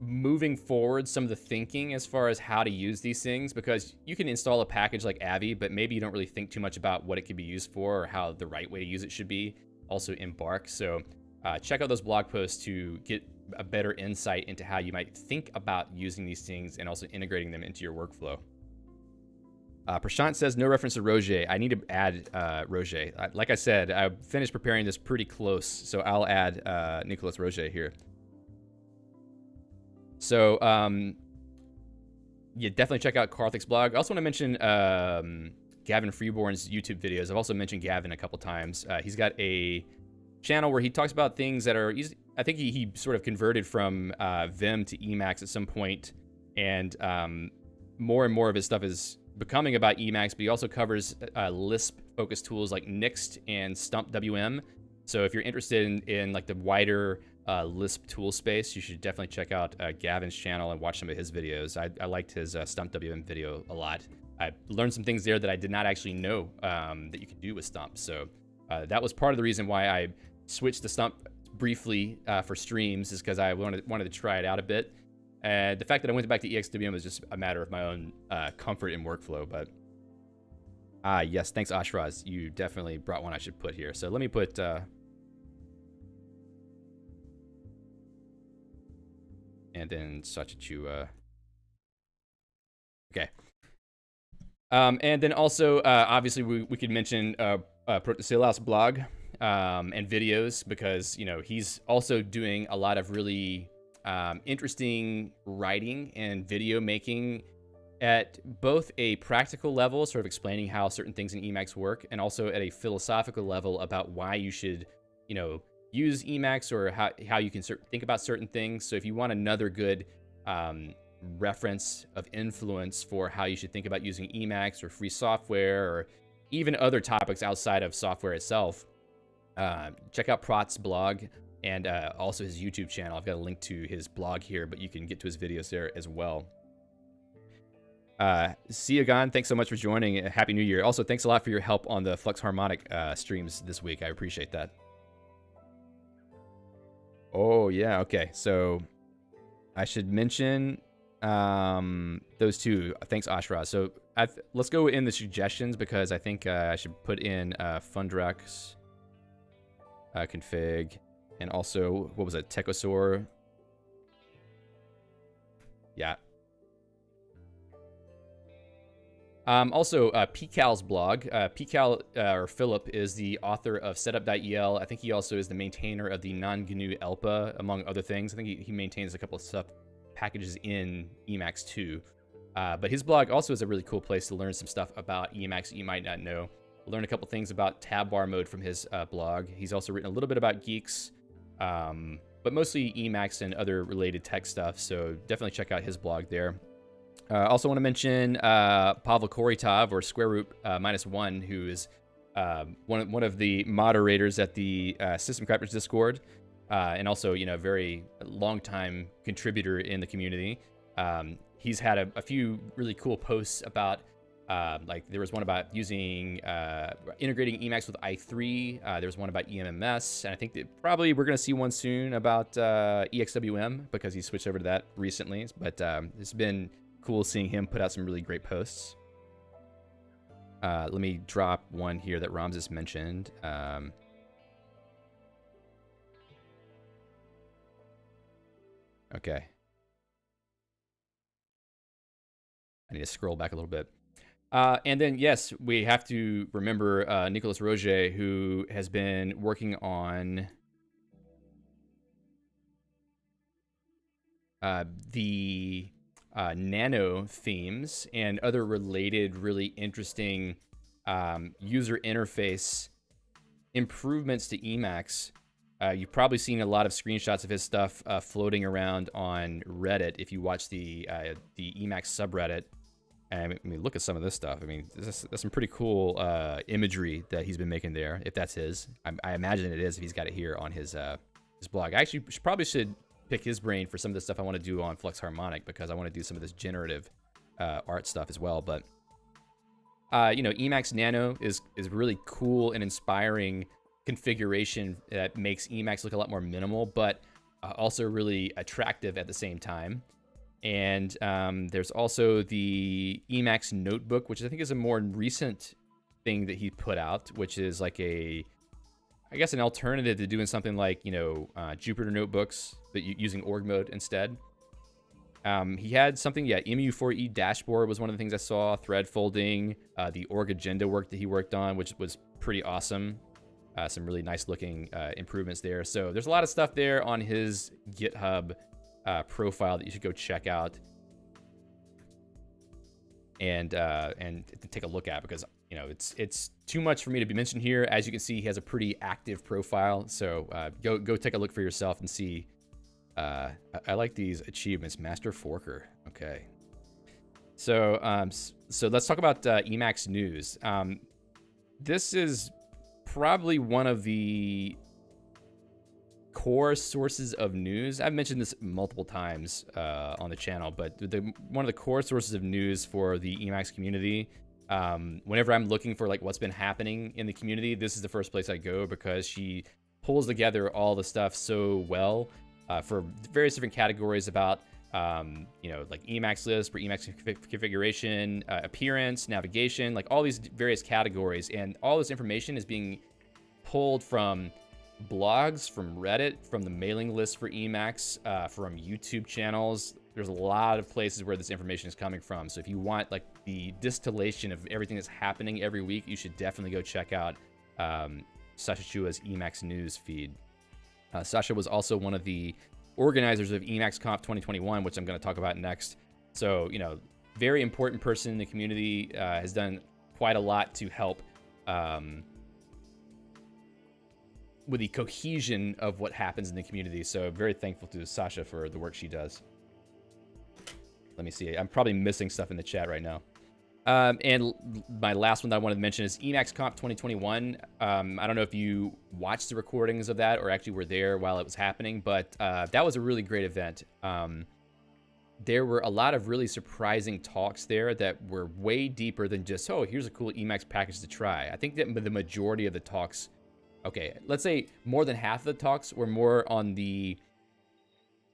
moving forward some of the thinking as far as how to use these things, because you can install a package like Avi, but maybe you don't really think too much about what it could be used for or how the right way to use it should be. Also Embark. So check out those blog posts to get a better insight into how you might think about using these things and also integrating them into your workflow. Prashant says, no reference to Rougier. I need to add Rougier. Like I said, I finished preparing this pretty close, so I'll add Nicolas Rougier here. So, yeah, definitely check out Karthik's blog. I also want to mention Gavin Freeborn's YouTube videos. I've also mentioned Gavin a couple times. He's got a channel where he talks about things that are, I think he sort of converted from Vim to Emacs at some point, and more and more of his stuff is becoming about Emacs, but he also covers Lisp-focused tools like Nixt and StumpWM. So if you're interested in like the wider Lisp tool space, you should definitely check out Gavin's channel and watch some of his videos. I liked his StumpWM video a lot. I learned some things there that I did not actually know that you could do with Stump. So that was part of the reason why I switched to Stump briefly for streams, is because I wanted to try it out a bit. The fact that I went back to EXWM was just a matter of my own comfort in workflow. But yes, thanks Ashraz. You definitely brought one I should put here. So let me put and then Sacha Chua. Okay. And then also, obviously, we could mention Prot blog and videos, because, you know, he's also doing a lot of really interesting writing and video making at both a practical level, sort of explaining how certain things in Emacs work, and also at a philosophical level about why you should, you know, use Emacs, or how you can think about certain things. So if you want another good reference of influence for how you should think about using Emacs or free software, or even other topics outside of software itself, check out Prot's blog and also his YouTube channel. I've got a link to his blog here, but you can get to his videos there as well. See you, Gavin. Thanks so much for joining. Happy New Year. Also, thanks a lot for your help on the Flux Harmonic streams this week. I appreciate that. Oh, yeah. Okay. So I should mention those two. Thanks, Ashraz. So let's go in the suggestions, because I think I should put in Fundrex config, and also, what was it? Techosaur. Yeah. Also, pkal's blog. Pkal, or Philip, is the author of setup.el. I think he also is the maintainer of the non-GNU ELPA, among other things. I think he maintains a couple of stuff packages in Emacs too. But his blog also is a really cool place to learn some stuff about Emacs that you might not know. Learn a couple things about tab bar mode from his blog. He's also written a little bit about Guix, but mostly Emacs and other related tech stuff. So definitely check out his blog there. Also want to mention Pavel Koritov, or SqrtMinusOne, who is one of the moderators at the System Crafters Discord, and also, you know, very long-time contributor in the community. He's had a few really cool posts about, like, there was one about using integrating Emacs with i3. There was one about EMMS, and I think that probably we're going to see one soon about EXWM, because he switched over to that recently. But it's been cool seeing him put out some really great posts. Let me drop one here that Ramses mentioned. Okay. I need to scroll back a little bit. And then, yes, we have to remember Nicolas Rougier, who has been working on the nano themes and other related really interesting user interface improvements to Emacs. You've probably seen a lot of screenshots of his stuff floating around on Reddit if you watch the Emacs subreddit. And I mean, look at some of this stuff. I mean, there's some pretty cool imagery that he's been making there, if that's his. I imagine it is if he's got it here on his blog. I actually probably should pick his brain for some of the stuff I want to do on Flux Harmonic, because I want to do some of this generative art stuff as well. But you know, Emacs Nano is really cool and inspiring configuration that makes Emacs look a lot more minimal, but also really attractive at the same time. And there's also the Emacs Notebook, which I think is a more recent thing that he put out, which is like I guess an alternative to doing something like, you know, Jupyter Notebooks, but using org mode instead. He had something, yeah, MU4E dashboard was one of the things I saw, thread folding, the org agenda work that he worked on, which was pretty awesome. Some really nice looking improvements there. So there's a lot of stuff there on his GitHub profile that you should go check out and take a look at, because, you know, it's too much for me to be mentioned here. As you can see, he has a pretty active profile, so go take a look for yourself and see. I like these achievements. Master Forker. Okay. So so let's talk about Emacs news. This is probably one of the core sources of news. I've mentioned this multiple times on the channel, but one of the core sources of news for the Emacs community. Whenever I'm looking for like what's been happening in the community, this is the first place I go, because she pulls together all the stuff so well for various different categories about you know, like Emacs Lisp or Emacs configuration, appearance, navigation, like all these various categories, and all this information is being pulled from blogs, from Reddit, from the mailing list for Emacs, from YouTube channels. There's a lot of places where this information is coming from. So if you want like the distillation of everything that's happening every week, you should definitely go check out Sacha Chua's Emacs news feed. Sacha was also one of the organizers of EmacsConf 2021, which I'm going to talk about next. So, you know, very important person in the community, has done quite a lot to help with the cohesion of what happens in the community. So very thankful to Sacha for the work she does. Let me see. I'm probably missing stuff in the chat right now. And my last one that I wanted to mention is EmacsConf 2021. I don't know if you watched the recordings of that or actually were there while it was happening, but that was a really great event. There were a lot of really surprising talks there that were way deeper than just, oh, here's a cool Emacs package to try. I think that the majority of the talks, okay, let's say more than half of the talks were more on the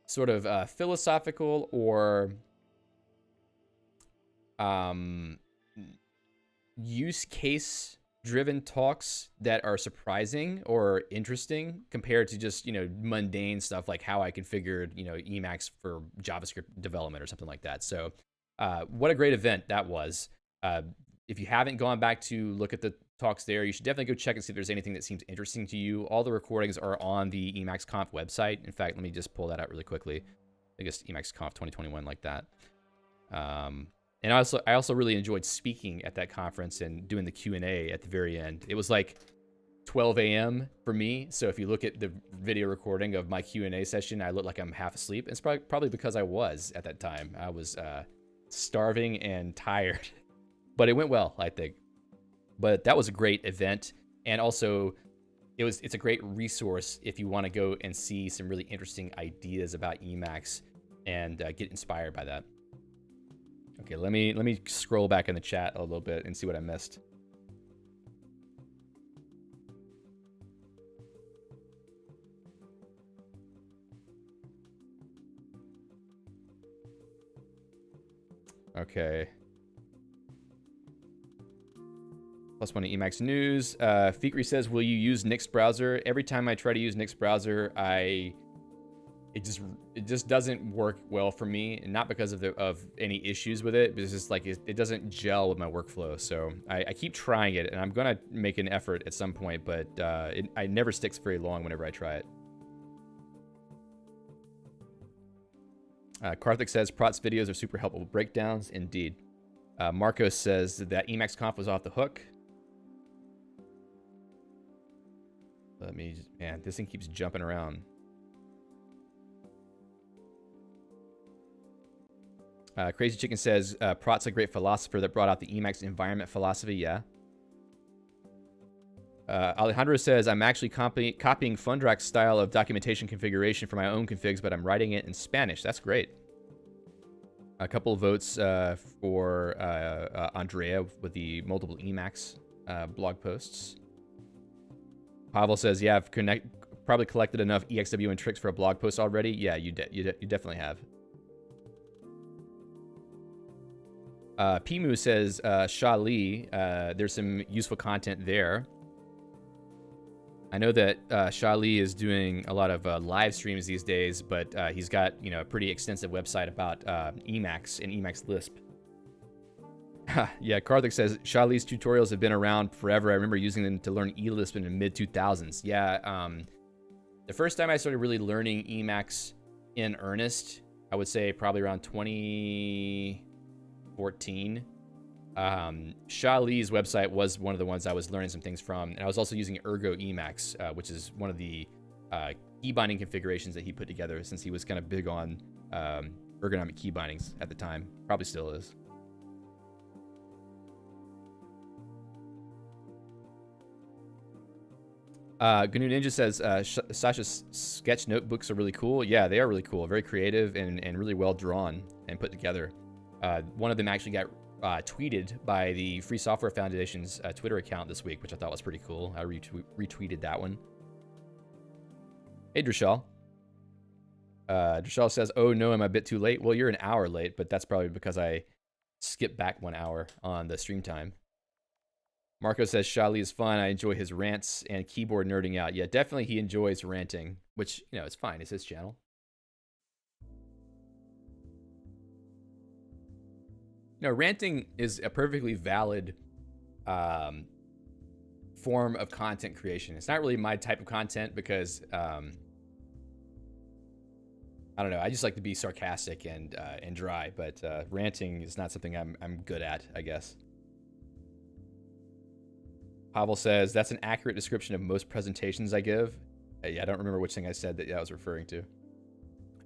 sort of philosophical or use case driven talks that are surprising or interesting compared to just, you know, mundane stuff like how I configured, you know, Emacs for JavaScript development or something like that. So what a great event that was. If you haven't gone back to look at the talks there, you should definitely go check and see if there's anything that seems interesting to you. All the recordings are on the EmacsConf website. In fact, let me just pull that out really quickly. I guess EmacsConf 2021 like that. And I also really enjoyed speaking at that conference and doing the Q&A at the very end. It was like 12 a.m. for me. So if you look at the video recording of my Q&A session, I look like I'm half asleep. It's probably because I was at that time. I was starving and tired, but it went well, I think. But that was a great event. And also it's a great resource if you want to go and see some really interesting ideas about Emacs and get inspired by that. Okay, let me scroll back in the chat a little bit and see what I missed. Okay. +1 to Emacs news. Fikri says, will you use Nix browser? Every time I try to use Nix browser, it just doesn't work well for me, and not because of any issues with it, but it's just like it doesn't gel with my workflow. So I keep trying it, and I'm gonna make an effort at some point, but it never sticks very long whenever I try it. Karthink says Prot's videos are super helpful with breakdowns. Indeed. Marcos says that EmacsConf was off the hook. Man, this thing keeps jumping around. Crazy Chicken says, Prot's a great philosopher that brought out the Emacs environment philosophy. Yeah. Alejandro says, I'm actually copying Fundrak's style of documentation configuration for my own configs, but I'm writing it in Spanish. That's great. A couple of votes for Andrea with the multiple Emacs blog posts. Pavel says, yeah, I've probably collected enough EXW and tricks for a blog post already. Yeah, you definitely have. Pimu says, Sha Li, there's some useful content there. I know that Sha Li is doing a lot of live streams these days, but he's got, you know, a pretty extensive website about Emacs and Emacs Lisp. Yeah, Karthik says, Sha Li's tutorials have been around forever. I remember using them to learn eLisp in the mid-2000s. Yeah, the first time I started really learning Emacs in earnest, I would say probably around 2014. Sha Li's website was one of the ones I was learning some things from, and I was also using Ergo Emacs, which is one of the key binding configurations that he put together, since he was kind of big on ergonomic key bindings at the time. Probably still is. GNU Ninja says, Sasha's sketch notebooks are really cool. Yeah, they are really cool. Very creative and really well drawn and put together. One of them actually got tweeted by the Free Software Foundation's Twitter account this week, which I thought was pretty cool. I retweeted that one. Hey, Drishal. Drishal says, oh no, I'm a bit too late. Well, you're an hour late, but that's probably because I skipped back 1 hour on the stream time. Marco says Shali is fun. I enjoy his rants and keyboard nerding out. Yeah, definitely he enjoys ranting, which, you know, it's fine. It's his channel. No, ranting is a perfectly valid form of content creation. It's not really my type of content because I don't know. I just like to be sarcastic and dry, but ranting is not something I'm good at, I guess. Pavel says that's an accurate description of most presentations I give. Yeah, I don't remember which thing I said that I was referring to.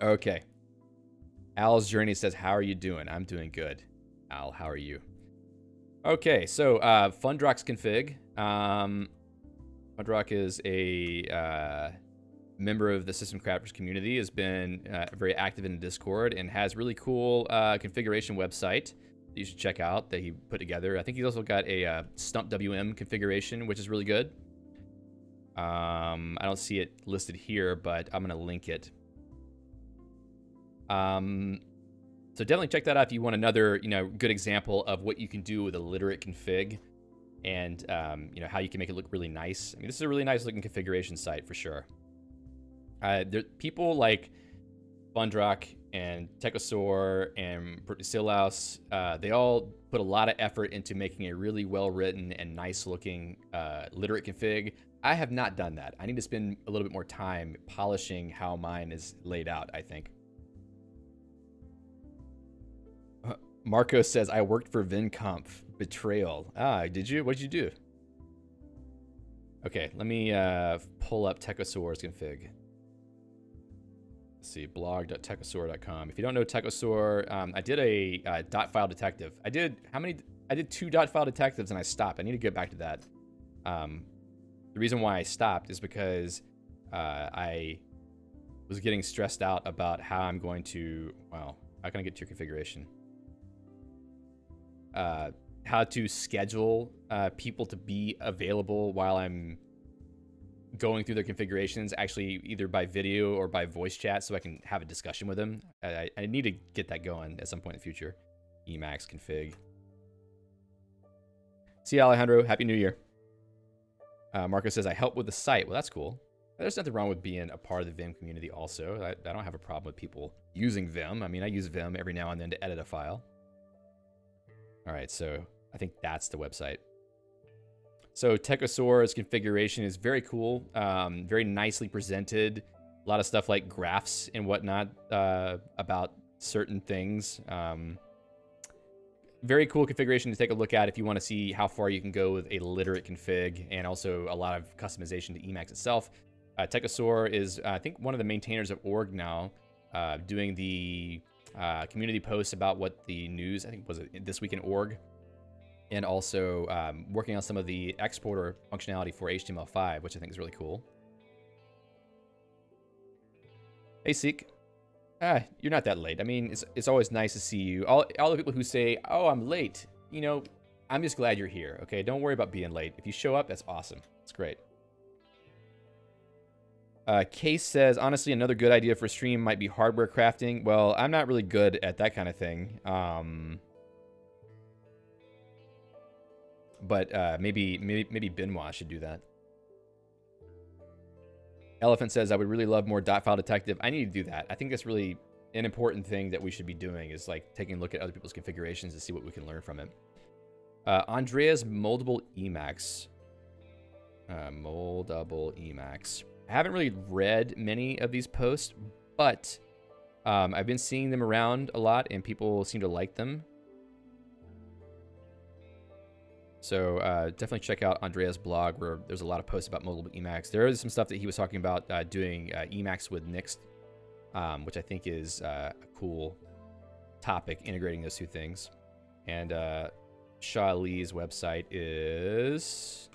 Okay. Al's Journey says, how are you doing? I'm doing good. Al, how are you? Okay, so Fundrock's config. Fundrock is a member of the System Crafters community, has been very active in the Discord, and has really cool configuration website that you should check out that he put together. I think he's also got a Stump WM configuration, which is really good. I don't see it listed here, but I'm going to link it. So definitely check that out if you want another, you know, good example of what you can do with a literate config, and you know, how you can make it look really nice. I mean, this is a really nice looking configuration site for sure. There people like Fundrock and Techosaur and Silaus, they all put a lot of effort into making a really well written and nice looking literate config. I have not done that. I need to spend a little bit more time polishing how mine is laid out, I think. Marco says, I worked for VinConf. Betrayal. Ah, did you? What did you do? Okay, let me pull up Techosaur's config. Let's see, blog.techosaur.com. If you don't know Techosaur, I did a dot file detective. I did 2 dot file detectives and I stopped. I need to get back to that. The reason why I stopped is because I was getting stressed out about how I'm going to, well, how can I get to your configuration? How to schedule people to be available while I'm going through their configurations, actually either by video or by voice chat, so I can have a discussion with them. I need to get that going at some point in the future. Emacs config. See you, Alejandro. Happy New Year. Marco says, I help with the site. Well, that's cool. There's nothing wrong with being a part of the Vim community also. I don't have a problem with people using Vim. I mean, I use Vim every now and then to edit a file. All right, so I think that's the website. So Techosaur's configuration is very cool, very nicely presented. A lot of stuff like graphs and whatnot about certain things. Very cool configuration to take a look at if you want to see how far you can go with a literate config, and also a lot of customization to Emacs itself. Techosaur is, I think, one of the maintainers of org now, doing the community posts about what the news, I think, was it This Week in Org, and also working on some of the exporter functionality for HTML5, which I think is really cool. Hey, Seek. You're not that late. I mean, it's always nice to see you. All the people who say, oh, I'm late, you know, I'm just glad you're here, okay? Don't worry about being late. If you show up, that's awesome. It's great. Case says, honestly, another good idea for stream might be hardware crafting. Well, I'm not really good at that kind of thing. But maybe Benoit should do that. Elephant says, I would really love more dot file detective. I need to do that. I think that's really an important thing that we should be doing, is like taking a look at other people's configurations to see what we can learn from it. Andrea's moldable Emacs. Moldable Emacs. I haven't really read many of these posts, but I've been seeing them around a lot and people seem to like them. So definitely check out Andrea's blog, where there's a lot of posts about moldable Emacs. There is some stuff that he was talking about doing Emacs with Nixt, which I think is a cool topic, integrating those two things. And Shah Lee's website is,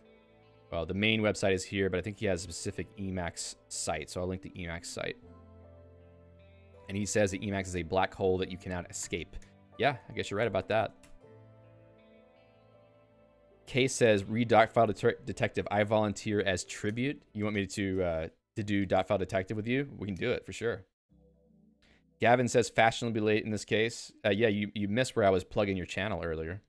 well, the main website is here, but I think he has a specific Emacs site, so I'll link the Emacs site. And he says that Emacs is a black hole that you cannot escape. Yeah, I guess you're right about that. Case says, read dot file detective. I volunteer as tribute. You want me to do dot file detective with you? We can do it for sure. Gavin says, fashionably late in this case. Yeah, you missed where I was plugging your channel earlier.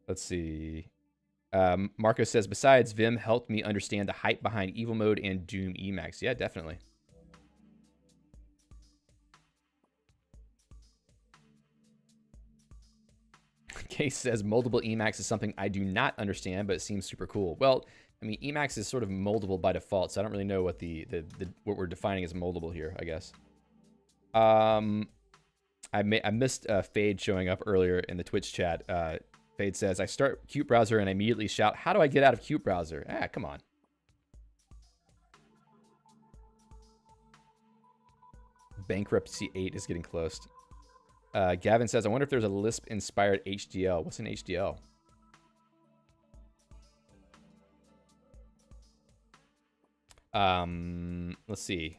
Let's see. Marco says, besides, Vim helped me understand the hype behind Evil Mode and Doom Emacs. Yeah, definitely. Case says, moldable Emacs is something I do not understand, but it seems super cool. Well, I mean, Emacs is sort of moldable by default, so I don't really know what what we're defining as moldable here, I guess. I missed Fade showing up earlier in the Twitch chat. Fade says, I start Qt Browser and I immediately shout, how do I get out of Qt Browser? Ah, come on. Bankruptcy 8 is getting close. Gavin says, I wonder if there's a Lisp-inspired HDL. What's an HDL? Let's see.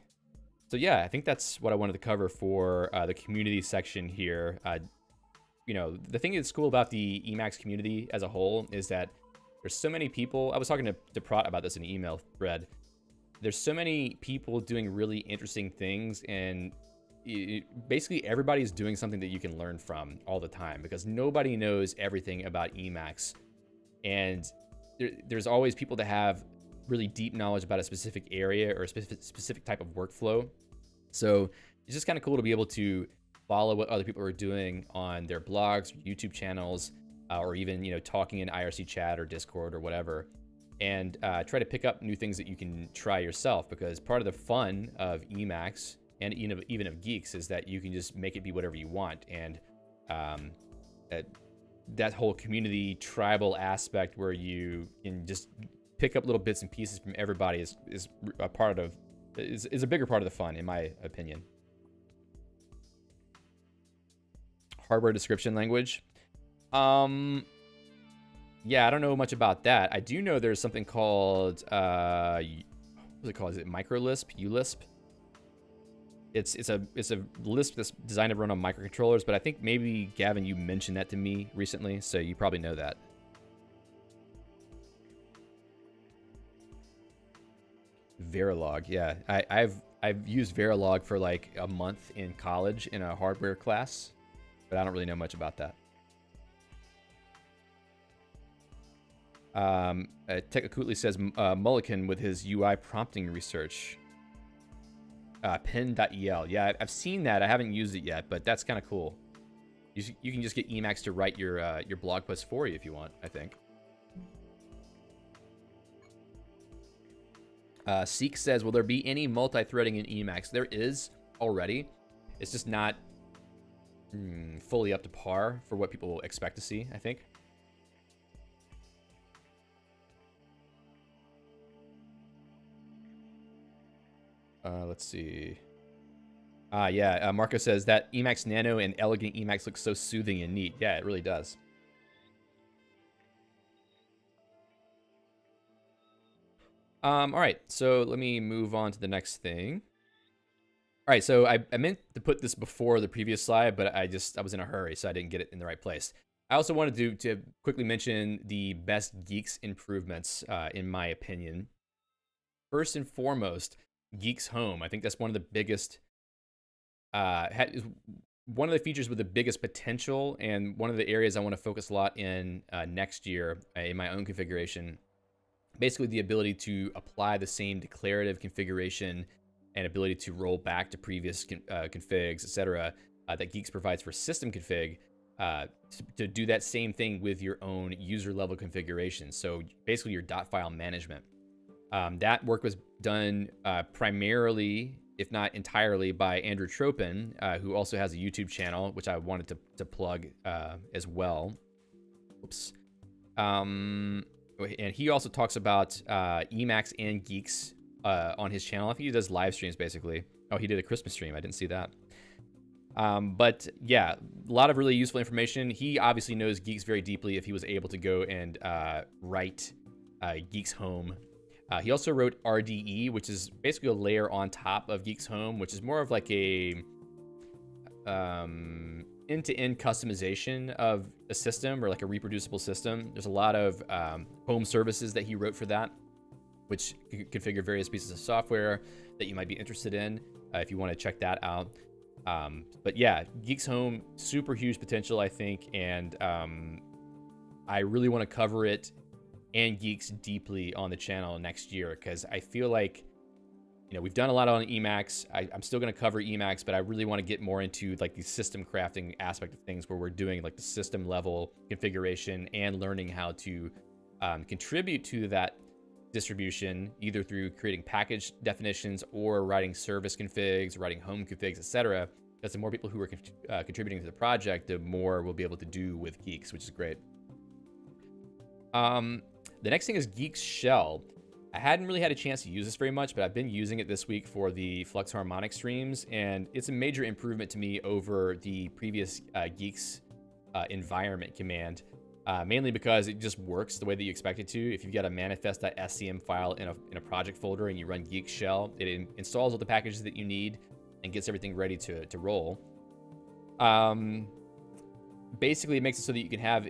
So yeah, I think that's what I wanted to cover for the community section here. You know, the thing that's cool about the Emacs community as a whole is that there's so many people. I was talking to Prot about this in an email thread. There's so many people doing really interesting things, and basically everybody's doing something that you can learn from all the time, because nobody knows everything about Emacs, and there's always people that have really deep knowledge about a specific area or a specific type of workflow. So it's just kind of cool to be able to follow what other people are doing on their blogs, YouTube channels, or even, you know, talking in IRC chat or Discord or whatever, and try to pick up new things that you can try yourself, because part of the fun of Emacs and even of Guix is that you can just make it be whatever you want. And that whole community tribal aspect where you can just pick up little bits and pieces from everybody is a part of, is a bigger part of the fun, in my opinion. Hardware description language. Yeah, I don't know much about that. I do know there's something called what's it called? Is it microlisp? ULisp? It's a Lisp that's designed to run on microcontrollers, but I think maybe Gavin, you mentioned that to me recently, so you probably know that. Verilog, yeah. I've used Verilog for like a month in college in a hardware class, but I don't really know much about that. Tekakutli says Mullican with his UI prompting research. Pen.el. Yeah, I've seen that. I haven't used it yet, but that's kind of cool. You can just get Emacs to write your blog post for you if you want, I think. Seek says, will there be any multi-threading in Emacs? There is already. It's just not fully up to par for what people expect to see, I think. Let's see. Yeah, Marco says that Emacs Nano and Elegant Emacs looks so soothing and neat. Yeah, it really does. All right, so let me move on to the next thing. All right, so I meant to put this before the previous slide, but I was in a hurry, so I didn't get it in the right place. I also wanted to quickly mention the best Guix improvements, in my opinion. First and foremost, Guix Home. I think that's one of the biggest, one of the features with the biggest potential, and one of the areas I want to focus a lot in next year in my own configuration. Basically, the ability to apply the same declarative configuration and ability to roll back to previous configs, etc., that Guix provides for system config, to do that same thing with your own user level configuration. So basically, your dot file management. That work was done primarily, if not entirely, by Andrew Tropin, who also has a YouTube channel, which I wanted to plug as well. Oops. And he also talks about Emacs and Guix on his channel. I think he does live streams, basically. Oh, he did a Christmas stream. I didn't see that. But yeah, a lot of really useful information. He obviously knows Guix very deeply if he was able to go and write Guix Home. He also wrote RDE, which is basically a layer on top of Guix Home, which is more of like a end-to-end customization of a system, or like a reproducible system. There's a lot of home services that he wrote for that, which configure various pieces of software that you might be interested in if you want to check that out. But yeah, Guix Home, super huge potential, I think, and I really want to cover it and Guix deeply on the channel next year, because I feel like, you know, we've done a lot on Emacs. I'm still going to cover Emacs, but I really want to get more into like the system crafting aspect of things, where we're doing like the system level configuration and learning how to contribute to that distribution, either through creating package definitions or writing service configs, writing home configs, etc. Because the more people who are contributing to the project, the more we'll be able to do with Guix, which is great. The next thing is Guix Shell. I hadn't really had a chance to use this very much, but I've been using it this week for the Flux Harmonic streams, and it's a major improvement to me over the previous Guix environment command, mainly because it just works the way that you expect it to. If you've got a manifest.scm file in a project folder and you run Guix Shell, it installs all the packages that you need and gets everything ready to roll. Basically, it makes it so that you can have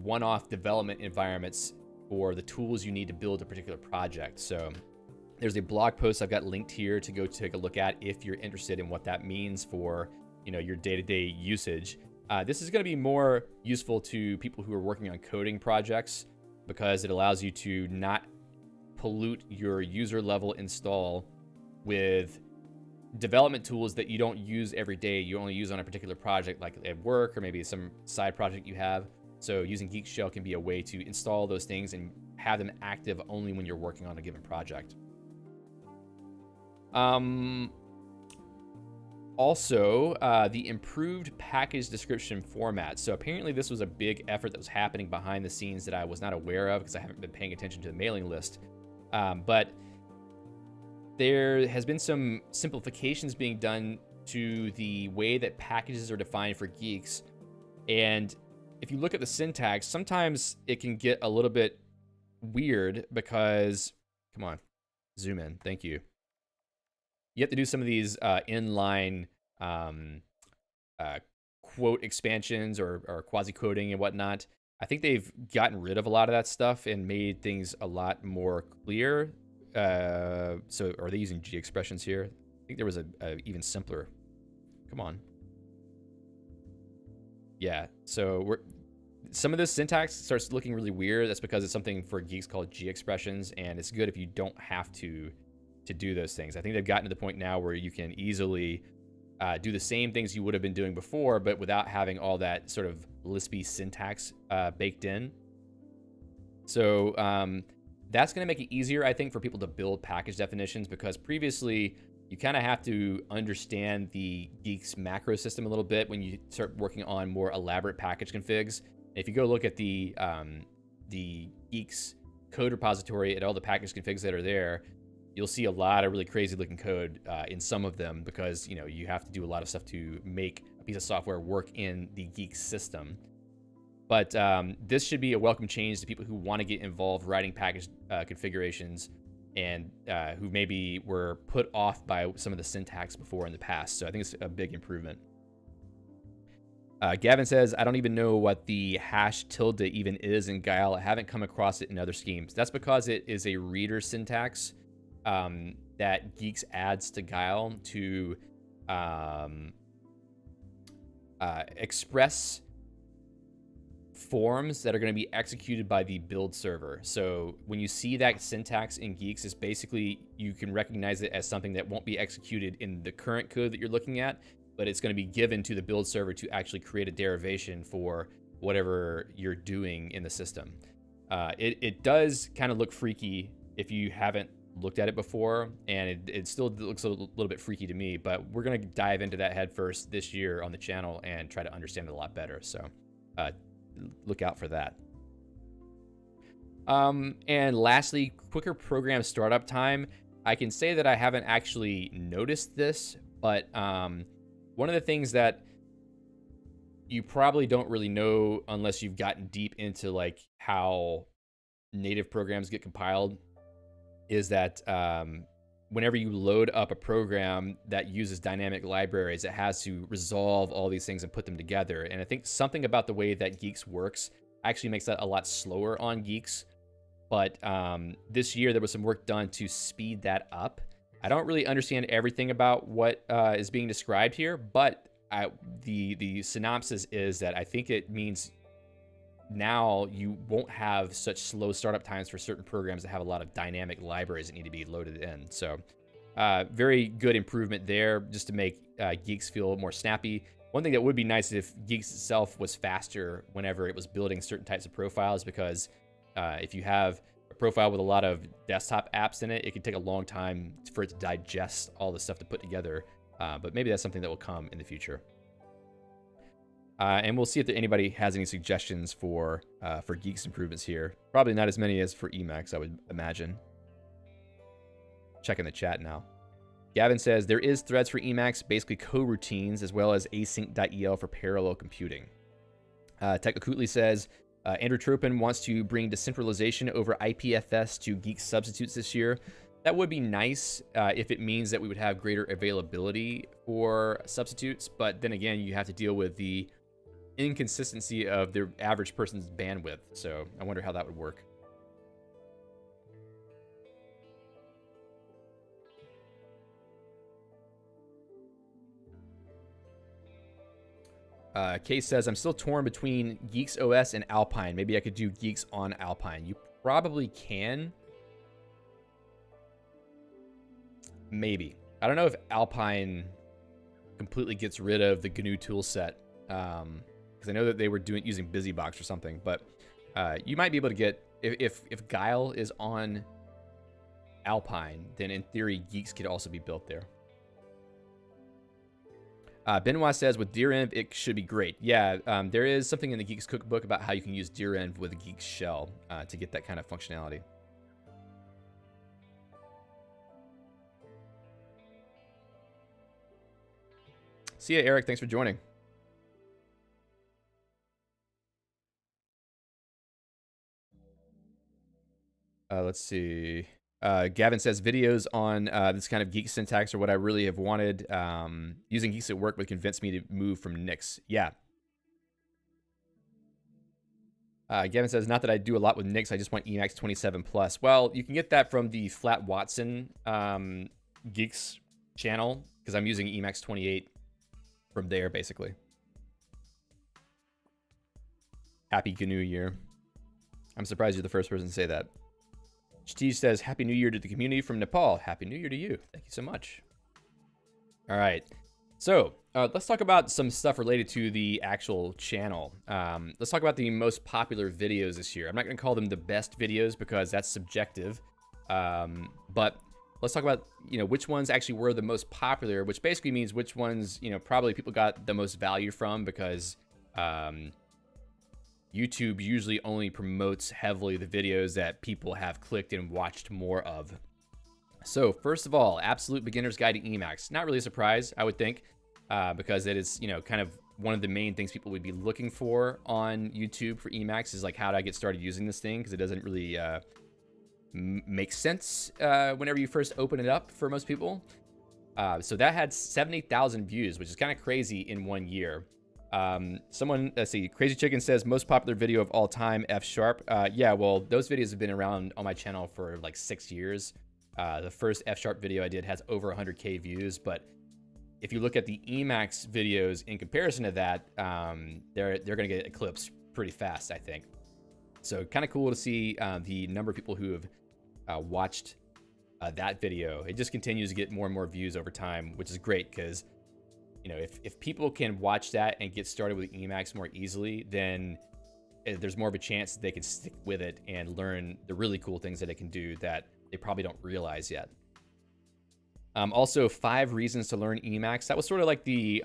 one-off development environments for the tools you need to build a particular project. So there's a blog post I've got linked here to go take a look at if you're interested in what that means for, you know, your day-to-day usage. This is going to be more useful to people who are working on coding projects, because it allows you to not pollute your user level install with development tools that you don't use every day. You only use on a particular project, like at work or maybe some side project you have. So using Guix Shell can be a way to install those things and have them active only when you're working on a given project. Also, the improved package description format. So apparently this was a big effort that was happening behind the scenes that I was not aware of, because I haven't been paying attention to the mailing list. But there has been some simplifications being done to the way that packages are defined for Guix. And if you look at the syntax, sometimes it can get a little bit weird because, come on, zoom in, thank you. You have to do some of these inline quote expansions or quasi-quoting and whatnot. I think they've gotten rid of a lot of that stuff and made things a lot more clear. So are they using G expressions here? I think there was a even simpler. Come on. Yeah, so some of this syntax starts looking really weird. That's because it's something for Guix called G expressions, and it's good if you don't have to do those things. I think they've gotten to the point now where you can easily do the same things you would have been doing before, but without having all that sort of Lispy syntax baked in. So that's going to make it easier, I think, for people to build package definitions, because previously you kind of have to understand the Guix macro system a little bit when you start working on more elaborate package configs. If you go look at the Guix code repository and all the package configs that are there, you'll see a lot of really crazy looking code in some of them, because, you know, you have to do a lot of stuff to make a piece of software work in the Guix system. But this should be a welcome change to people who want to get involved writing package configurations and who maybe were put off by some of the syntax before in the past. So I think it's a big improvement. Gavin says, I don't even know what the hash tilde even is in Guile. I haven't come across it in other schemes. That's because it is a reader syntax that Guix adds to Guile to express forms that are going to be executed by the build server. So when you see that syntax in Guix, it's basically, you can recognize it as something that won't be executed in the current code that you're looking at, but it's going to be given to the build server to actually create a derivation for whatever you're doing in the system. It does kind of look freaky if you haven't looked at it before, and it still looks a little bit freaky to me, but we're going to dive into that head first this year on the channel and try to understand it a lot better. So look out for that. And lastly, quicker program startup time. I can say that I haven't actually noticed this, but one of the things that you probably don't really know unless you've gotten deep into like how native programs get compiled is that whenever you load up a program that uses dynamic libraries, it has to resolve all these things and put them together. And I think something about the way that Guix works actually makes that a lot slower on Guix. But this year there was some work done to speed that up. I don't really understand everything about what is being described here, but the synopsis is that I think it means now you won't have such slow startup times for certain programs that have a lot of dynamic libraries that need to be loaded in. So very good improvement there, just to make Guix feel more snappy. One thing that would be nice is if Guix itself was faster whenever it was building certain types of profiles, because if you have a profile with a lot of desktop apps in it, it can take a long time for it to digest all the stuff to put together. But maybe that's something that will come in the future. And we'll see if anybody has any suggestions for Guix improvements here. Probably not as many as for Emacs, I would imagine. Checking the chat now. Gavin says, there is threads for Emacs, basically coroutines, as well as async.el for parallel computing. Technically says, Andrew Tropin wants to bring decentralization over IPFS to Guix substitutes this year. That would be nice if it means that we would have greater availability for substitutes, but then again, you have to deal with the inconsistency of the average person's bandwidth, so I wonder how that would work. Case says, I'm still torn between Guix OS and Alpine. Maybe I could do Guix on Alpine. You probably can. Maybe. I don't know if Alpine completely gets rid of the GNU toolset, because I know that they were using BusyBox or something, but you might be able to get, if Guile is on Alpine, then in theory, Guix could also be built there. Benoit says, with direnv, it should be great. Yeah, there is something in the Guix cookbook about how you can use direnv with Guix Shell to get that kind of functionality. See ya, Eric. Thanks for joining. Let's see. Gavin says, videos on this kind of Guix syntax are what I really have wanted. Using Guix at work would convince me to move from Nix. Yeah. Gavin says, not that I do a lot with Nix, I just want Emacs 27 plus. Well, you can get that from the Flat Watson Guix channel, because I'm using Emacs 28 from there, basically. Happy GNU year. I'm surprised you're the first person to say that. Shtiz says, Happy New Year to the community from Nepal. Happy New Year to you. Thank you so much. All right. So let's talk about some stuff related to the actual channel. Let's talk about the most popular videos this year. I'm not going to call them the best videos because that's subjective. But let's talk about, which ones actually were the most popular, which basically means which ones, probably people got the most value from, because YouTube usually only promotes heavily the videos that people have clicked and watched more of. So first of all, Absolute Beginner's Guide to Emacs. Not really a surprise, I would think, because it is, kind of one of the main things people would be looking for on YouTube for Emacs is like, how do I get started using this thing? Because it doesn't really make sense whenever you first open it up for most people. So that had 70,000 views, which is kind of crazy in 1 year. Let's see, Crazy Chicken says, most popular video of all time, F#. Yeah, well, those videos have been around on my channel for like 6 years. The first F# video I did has over 100K views, but if you look at the Emacs videos in comparison to that, they're going to get eclipsed pretty fast, I think. So kind of cool to see the number of people who have watched that video. It just continues to get more and more views over time, which is great because, if people can watch that and get started with Emacs more easily, then there's more of a chance that they can stick with it and learn the really cool things that it can do that they probably don't realize yet. Also, 5 reasons to learn Emacs. That was sort of like the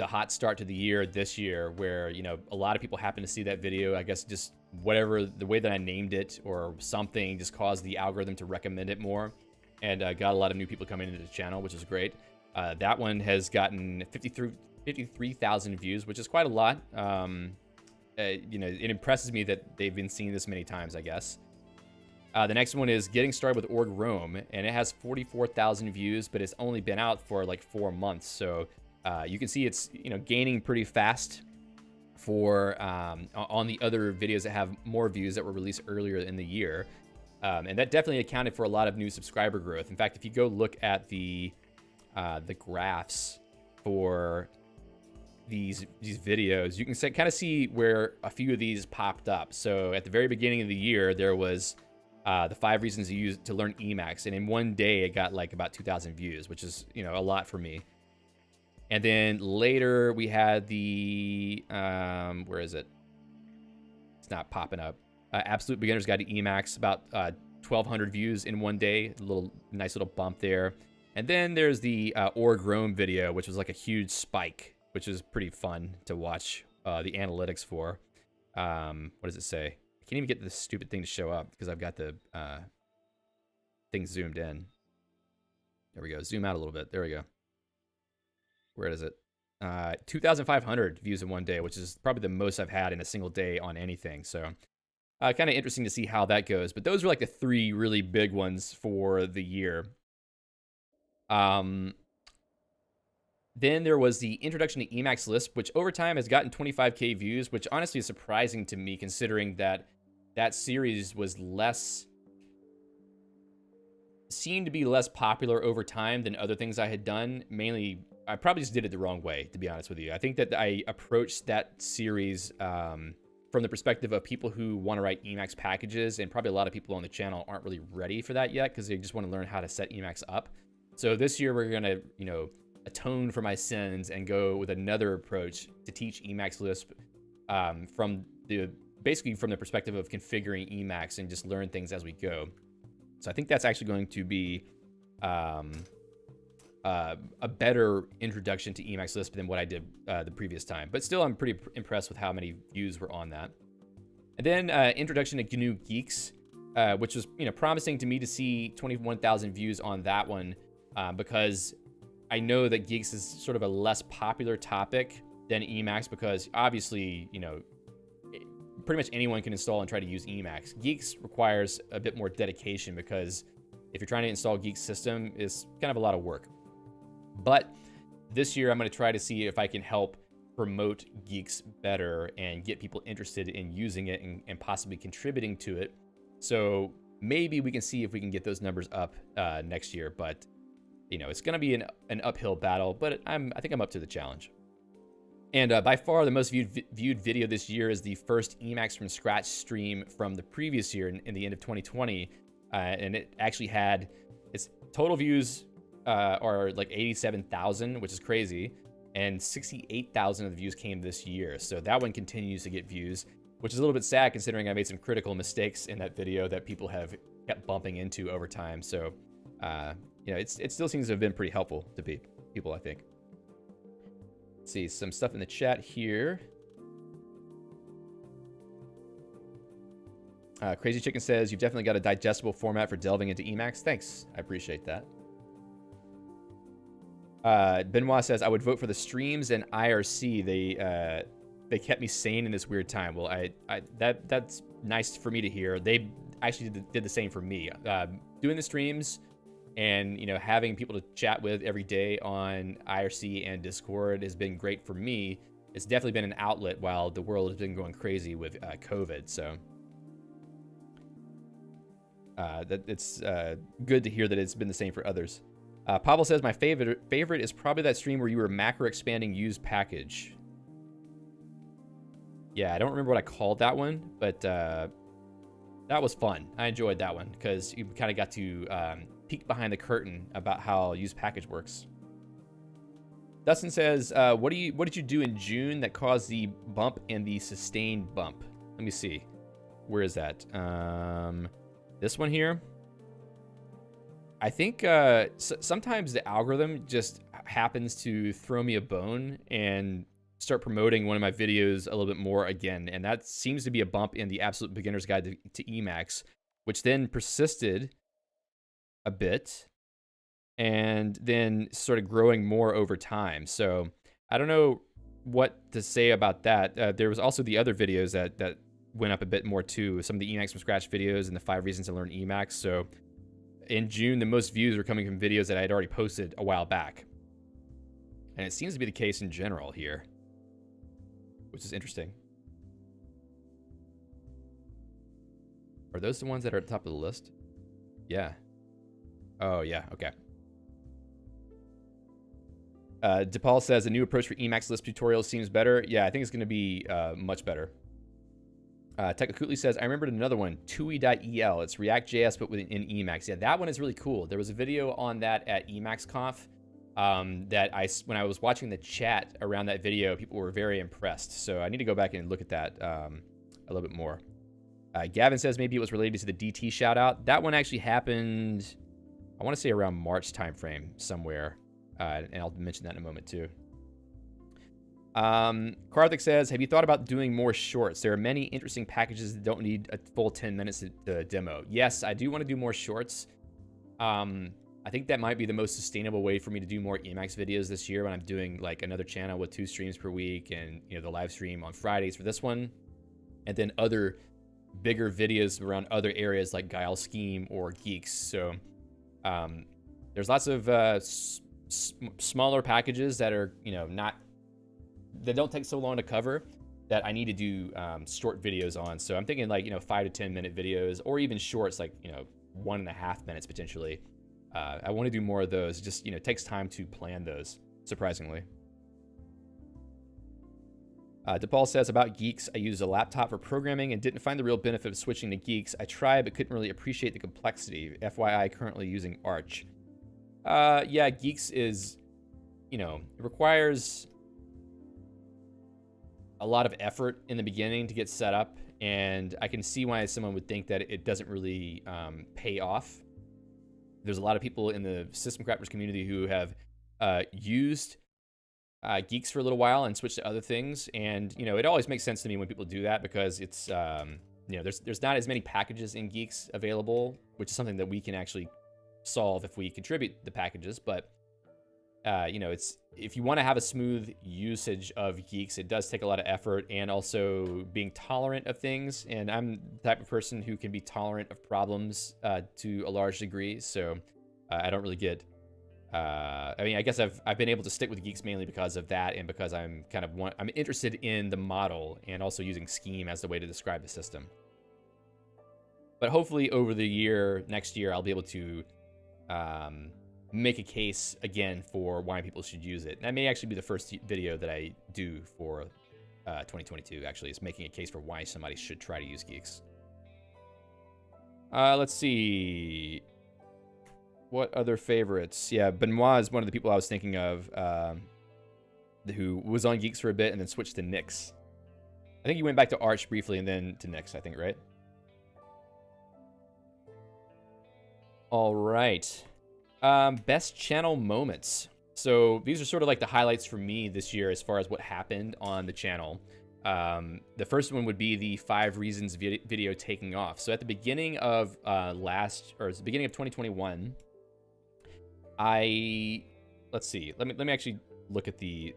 hot start to the year this year, where a lot of people happen to see that video. I guess just whatever, the way that I named it or something just caused the algorithm to recommend it more, and got a lot of new people coming into the channel, which is great. That one has gotten 53,000 views, which is quite a lot. It impresses me that they've been seeing this many times, I guess. The next one is Getting Started with Org Rome, and it has 44,000 views, but it's only been out for like 4 months. So you can see it's gaining pretty fast for on the other videos that have more views that were released earlier in the year, and that definitely accounted for a lot of new subscriber growth. In fact, if you go look at the graphs for these videos, you can kind of see where a few of these popped up. So at the very beginning of the year, there was the 5 reasons to learn Emacs, and in one day it got like about 2,000 views, which is, you know, a lot for me. And then later we had the where is it? It's not popping up. Absolute Beginner's Guide to Emacs, about 1,200 views in one day. Nice little bump there. And then there's the org Rome video, which was like a huge spike, which is pretty fun to watch the analytics for. What does it say? I can't even get this stupid thing to show up because I've got the thing zoomed in. There we go. Zoom out a little bit. There we go. Where is it? 2,500 views in one day, which is probably the most I've had in a single day on anything. So kind of interesting to see how that goes. But those were like the 3 really big ones for the year. Then there was the introduction to Emacs Lisp, which over time has gotten 25K views, which honestly is surprising to me considering that that series was seemed to be less popular over time than other things I had done. Mainly, I probably just did it the wrong way, to be honest with you. I think that I approached that series from the perspective of people who want to write Emacs packages, and probably a lot of people on the channel aren't really ready for that yet because they just want to learn how to set Emacs up. So this year we're going to, you know, atone for my sins and go with another approach to teach Emacs Lisp basically from the perspective of configuring Emacs and just learn things as we go. So I think that's actually going to be a better introduction to Emacs Lisp than what I did the previous time. But still, I'm pretty impressed with how many views were on that. And then introduction to GNU Guix, which was, you know, promising to me to see 21,000 views on that one because I know that Guix is sort of a less popular topic than Emacs because obviously, you know, pretty much anyone can install and try to use Emacs. Guix requires a bit more dedication because if you're trying to install Guix system, it's kind of a lot of work. But this year I'm going to try to see if I can help promote Guix better and get people interested in using it and possibly contributing to it. So maybe we can see if we can get those numbers up next year. But, you know, it's going to be an uphill battle, but I think I'm up to the challenge. And by far the most viewed video this year is the first Emacs from Scratch stream from the previous year in the end of 2020. And it actually had its total views are like 87,000, which is crazy. And 68,000 of the views came this year. So that one continues to get views, which is a little bit sad considering I made some critical mistakes in that video that people have kept bumping into over time. So, you know, it still seems to have been pretty helpful to people, I think. Let's see some stuff in the chat here. Crazy Chicken says, you've definitely got a digestible format for delving into Emacs. Thanks. I appreciate that. Benoit says, I would vote for the streams and IRC. They kept me sane in this weird time. Well, that's nice for me to hear. They actually did the same for me. Doing the streams and, you know, having people to chat with every day on IRC and Discord has been great for me. It's definitely been an outlet while the world has been going crazy with COVID. So it's good to hear that it's been the same for others. Pavel says, my favorite is probably that stream where you were macro expanding use package. Yeah, I don't remember what I called that one, but that was fun. I enjoyed that one because you kind of got to peek behind the curtain about how use package works. Dustin says, what did you do in June that caused the bump and the sustained bump? Let me see. Where is that? This one here. I think sometimes the algorithm just happens to throw me a bone and start promoting one of my videos a little bit more again. And that seems to be a bump in the Absolute Beginner's Guide to Emacs, which then persisted a bit and then started growing more over time. So I don't know what to say about that. There was also the other videos that went up a bit more too. Some of the Emacs from Scratch videos and the 5 reasons to learn Emacs. So in June, the most views were coming from videos that I had already posted a while back. And it seems to be the case in general here, which is interesting. Are those the ones that are at the top of the list? Yeah. Oh, yeah. Okay. DePaul says a new approach for Emacs Lisp tutorials seems better. Yeah, I think it's going to be much better. Tekakutli says, I remembered another one, TUI.el. It's React.js, but within Emacs. Yeah, that one is really cool. There was a video on that at EmacsConf that when I was watching the chat around that video, people were very impressed. So I need to go back and look at that a little bit more. Gavin says maybe it was related to the DT shout out. That one actually happened, I want to say around March timeframe somewhere. And I'll mention that in a moment too. Karthink says, have you thought about doing more shorts? There are many interesting packages that don't need a full 10 minutes to demo. Yes, I do want to do more shorts. I think that might be the most sustainable way for me to do more Emacs videos this year when I'm doing like another channel with 2 streams per week and, you know, the live stream on Fridays for this one. And then other bigger videos around other areas like Guile Scheme or Guix. So there's lots of smaller packages that are, you know, that don't take so long to cover that I need to do short videos on. So I'm thinking like, you know, 5 to 10 minute videos or even shorts like, you know, 1.5 minutes potentially. I want to do more of those. Just, you know, it takes time to plan those, surprisingly. DePaul says about Guix, I used a laptop for programming and didn't find the real benefit of switching to Guix. I tried but couldn't really appreciate the complexity. FYI, currently using Arch. Yeah, Guix is, you know, it requires a lot of effort in the beginning to get set up, and I can see why someone would think that it doesn't really pay off. There's a lot of people in the system crafters community who have used Guix for a little while and switched to other things, and you know, it always makes sense to me when people do that because it's you know, there's not as many packages in Guix available, which is something that we can actually solve if we contribute the packages. But you know, it's, if you want to have a smooth usage of Guix, it does take a lot of effort and also being tolerant of things. And I'm the type of person who can be tolerant of problems to a large degree. So I don't really get, I mean, I guess I've been able to stick with Guix mainly because of that, and because I'm kind of I'm interested in the model and also using Scheme as the way to describe the system. But hopefully over the year, next year, I'll be able to make a case again for why people should use it. And that may actually be the first video that I do for 2022, actually, is making a case for why somebody should try to use Guix. Let's see. What other favorites? Yeah, Benoit is one of the people I was thinking of who was on Guix for a bit and then switched to Nix. I think he went back to Arch briefly and then to Nix, I think, right? All right. Best channel moments. So these are sort of like the highlights for me this year as far as what happened on the channel. The first one would be the 5 reasons video taking off. So at the beginning of the beginning of 2021, let's see, let me actually look at the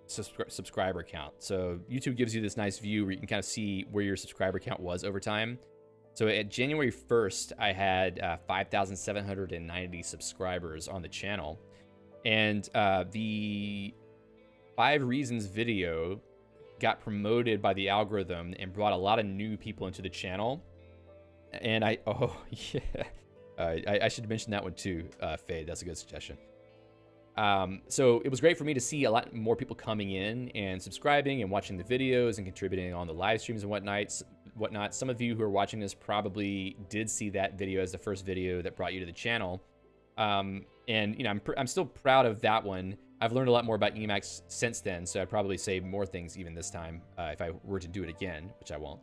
subscriber count. So YouTube gives you this nice view where you can kind of see where your subscriber count was over time. So at January 1st, I had 5,790 subscribers on the channel. And the 5 reasons video got promoted by the algorithm and brought a lot of new people into the channel. And I should mention that one too, Fade. That's a good suggestion. So it was great for me to see a lot more people coming in and subscribing and watching the videos and contributing on the live streams and whatnot. Some of you who are watching this probably did see that video as the first video that brought you to the channel. And you know, I'm still proud of that one. I've learned a lot more about Emacs since then, so I'd probably say more things even this time if I were to do it again, which I won't.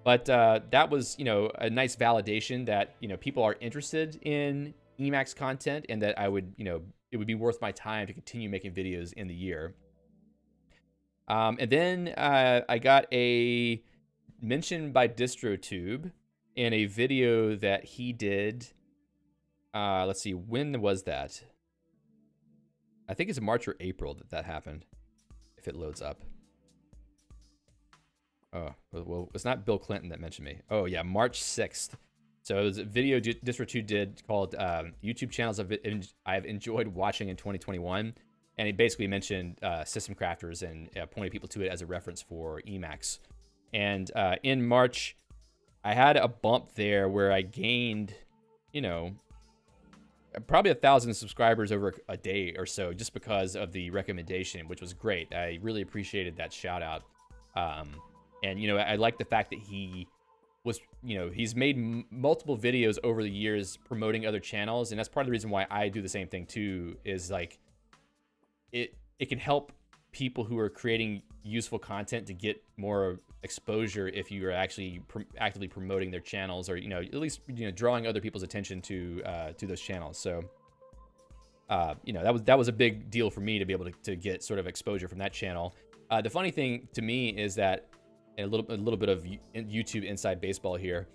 But that was, you know, a nice validation that, you know, people are interested in Emacs content and that I would, you know, it would be worth my time to continue making videos in the year. And then I got a mention by DistroTube in a video that he did. Let's see, when was that? I think it's March or April that happened, if it loads up. Oh, well, it's not Bill Clinton that mentioned me. Oh, yeah, March 6th. So it was a video DistroTube did called YouTube channels I've enjoyed watching in 2021. And he basically mentioned System Crafters and pointed people to it as a reference for Emacs. And in March, I had a bump there where I gained, you know, probably 1,000 subscribers over a day or so, just because of the recommendation, which was great. I really appreciated that shout out. And you know, I like the fact that he was, you know, he's made multiple videos over the years promoting other channels, and that's part of the reason why I do the same thing too. Is like it can help people who are creating useful content to get more exposure if you are actually actively promoting their channels, or, you know, at least, you know, drawing other people's attention to those channels. So you know, that was a big deal for me to be able to get sort of exposure from that channel. The funny thing to me is that, and a little bit of YouTube inside baseball here,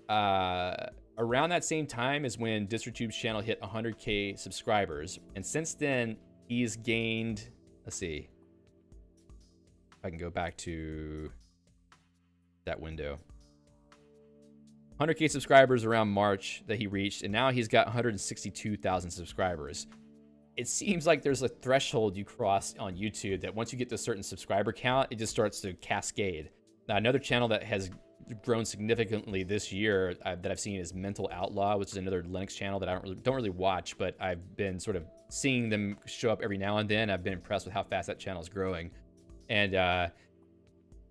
around that same time is when DistroTube's channel hit 100K subscribers, and since then he's gained, let's see if I can go back to that window, 100K subscribers around March that he reached, and now he's got 162,000 subscribers. It seems like there's a threshold you cross on YouTube that once you get to a certain subscriber count, it just starts to cascade. Now, another channel that has grown significantly this year that I've seen is Mental Outlaw, which is another Linux channel that I don't really watch, but I've been sort of seeing them show up every now and then. I've been impressed with how fast that channel is growing. And,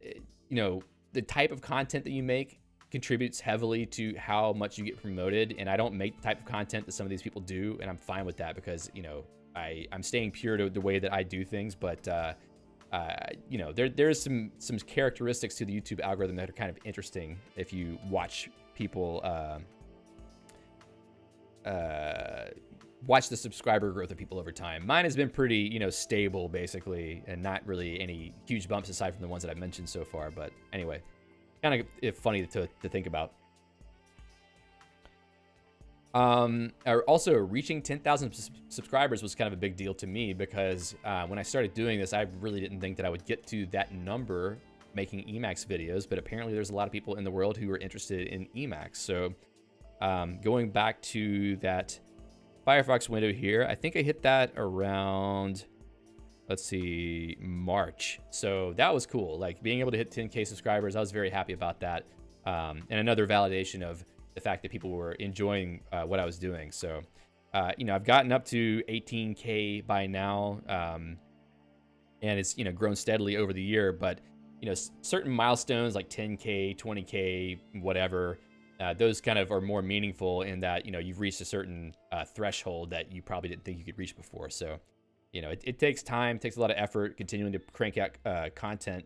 you know, the type of content that you make contributes heavily to how much you get promoted, and I don't make the type of content that some of these people do, and I'm fine with that because, you know, I'm staying pure to the way that I do things. But you know, there's some characteristics to the YouTube algorithm that are kind of interesting if you watch people watch the subscriber growth of people over time. Mine has been pretty, you know, stable basically, and not really any huge bumps aside from the ones that I've mentioned so far. But anyway, kind of funny to think about. Also, reaching 10,000 subscribers was kind of a big deal to me because when I started doing this, I really didn't think that I would get to that number making Emacs videos, but apparently there's a lot of people in the world who are interested in Emacs. So going back to that Firefox window here, I think I hit that around, let's see, March. So that was cool. Like being able to hit 10K subscribers, I was very happy about that. And another validation of the fact that people were enjoying what I was doing. So, you know, I've gotten up to 18K by now, and it's, you know, grown steadily over the year. But, you know, certain milestones like 10K, 20K, whatever, those kind of are more meaningful in that, you know, you've reached a certain threshold that you probably didn't think you could reach before. So, you know, it takes time, takes a lot of effort continuing to crank out content.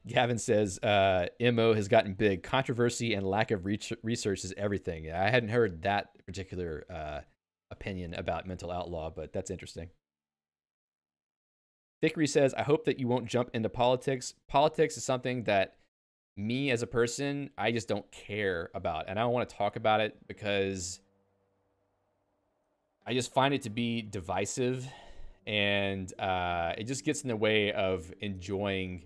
Gavin says, MO has gotten big. Controversy and lack of research is everything. I hadn't heard that particular opinion about Mental Outlaw, but that's interesting. Thickery says, I hope that you won't jump into politics. Politics is something that me as a person, I just don't care about. And I don't want to talk about it because I just find it to be divisive, and it just gets in the way of enjoying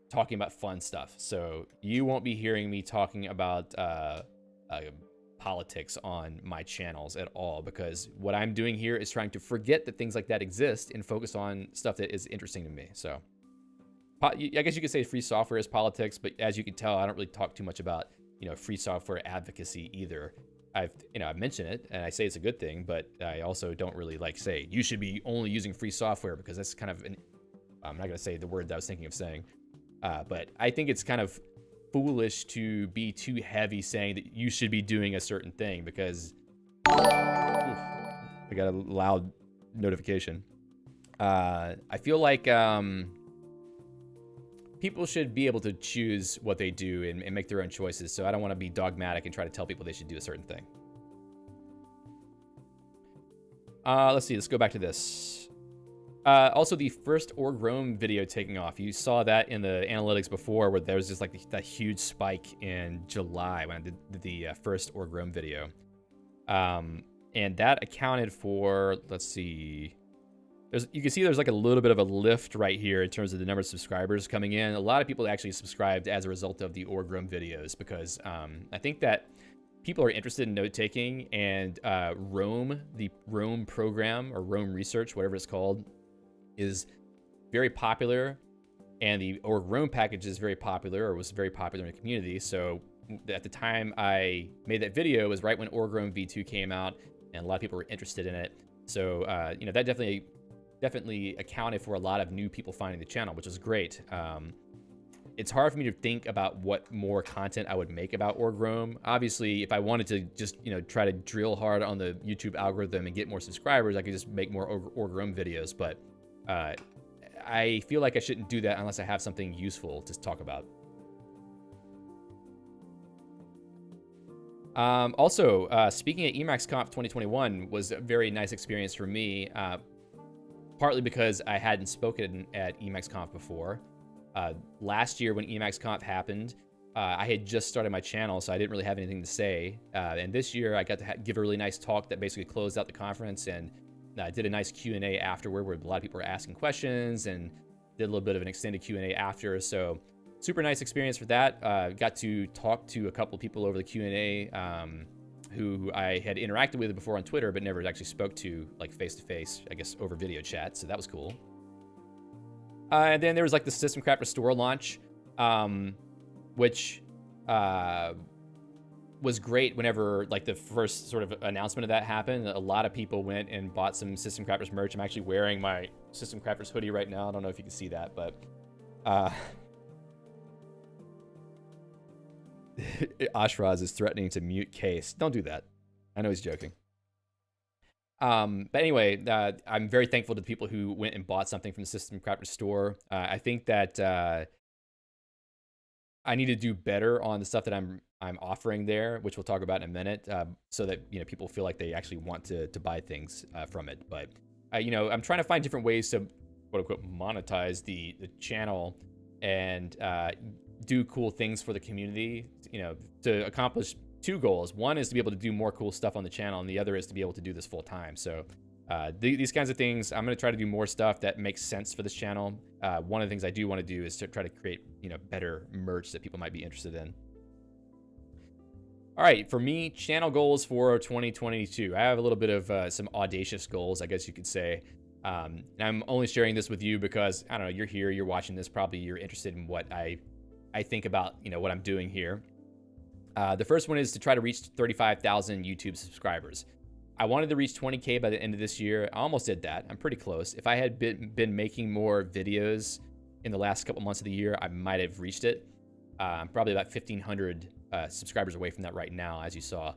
talking about fun stuff. So you won't be hearing me talking about politics on my channels at all, because what I'm doing here is trying to forget that things like that exist and focus on stuff that is interesting to me. So I guess you could say free software is politics, but as you can tell, I don't really talk too much about, you know, free software advocacy either. I've mentioned it and I say it's a good thing, but I also don't really like say you should be only using free software, because that's kind of I'm not going to say the word that I was thinking of saying, but I think it's kind of foolish to be too heavy saying that you should be doing a certain thing, because I got a loud notification. I feel like people should be able to choose what they do and make their own choices. So I don't want to be dogmatic and try to tell people they should do a certain thing. Let's see. Let's go back to this. Also, the first org roam video taking off. You saw that in the analytics before, where there was just like that huge spike in July when I did the first org roam video. And that accounted for, let's see, you can see there's like a little bit of a lift right here in terms of the number of subscribers coming in. A lot of people actually subscribed as a result of the org roam videos, because I think that people are interested in note taking, and Roam, the Roam program or Roam research, whatever it's called, is very popular, and the org roam package is very popular, or was very popular in the community. So at the time I made that video was right when Orgroom V2 came out, and a lot of people were interested in it. So, you know, that definitely accounted for a lot of new people finding the channel, which was great. It's hard for me to think about what more content I would make about Orgroom. Obviously, if I wanted to just, you know, try to drill hard on the YouTube algorithm and get more subscribers, I could just make more Orgroom videos. But I feel like I shouldn't do that unless I have something useful to talk about. Also, speaking at EmacsConf 2021 was a very nice experience for me, partly because I hadn't spoken at EmacsConf before. Last year when EmacsConf happened, I had just started my channel, so I didn't really have anything to say. And this year I got to give a really nice talk that basically closed out the conference, and I did a nice Q&A afterward where a lot of people were asking questions, and did a little bit of an extended Q&A after. So super nice experience for that. Got to talk to a couple of people over the Q&A who I had interacted with before on Twitter, but never actually spoke to like face-to-face, I guess over video chat. So that was cool. And then there was like the System Crafter Store launch, which was great whenever like the first sort of announcement of that happened. A lot of people went and bought some System Crafters merch. I'm actually wearing my System Crafters hoodie right now. I don't know if you can see that, but Ashraz is threatening to mute Case. Don't do that. I know he's joking. But anyway, I'm very thankful to the people who went and bought something from the System Crafter store. I think that I need to do better on the stuff that I'm offering there, which we'll talk about in a minute, so that, you know, people feel like they actually want to buy things from it. But you know, I'm trying to find different ways to quote unquote monetize the channel and do cool things for the community, you know, to accomplish two goals. One is to be able to do more cool stuff on the channel, and the other is to be able to do this full time. So these kinds of things, I'm going to try to do more stuff that makes sense for this channel. One of the things I do want to do is to try to create, you know, better merch that people might be interested in. All right, for me, channel goals for 2022. I have a little bit of some audacious goals, I guess you could say. And I'm only sharing this with you because, I don't know, you're here, you're watching this, probably you're interested in what I think about, you know, what I'm doing here. The first one is to try to reach 35,000 YouTube subscribers. I wanted to reach 20K by the end of this year. I almost did that. I'm pretty close. If I had been making more videos in the last couple months of the year, I might have reached it. I'm probably about 1,500 subscribers away from that right now, as you saw.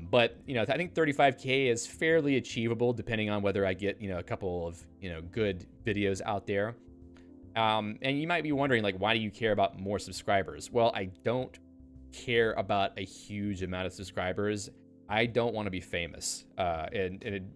But, you know, I think 35K is fairly achievable depending on whether I get, you know, a couple of, you know, good videos out there. And you might be wondering, like, why do you care about more subscribers? Well, I don't care about a huge amount of subscribers. I don't want to be famous. And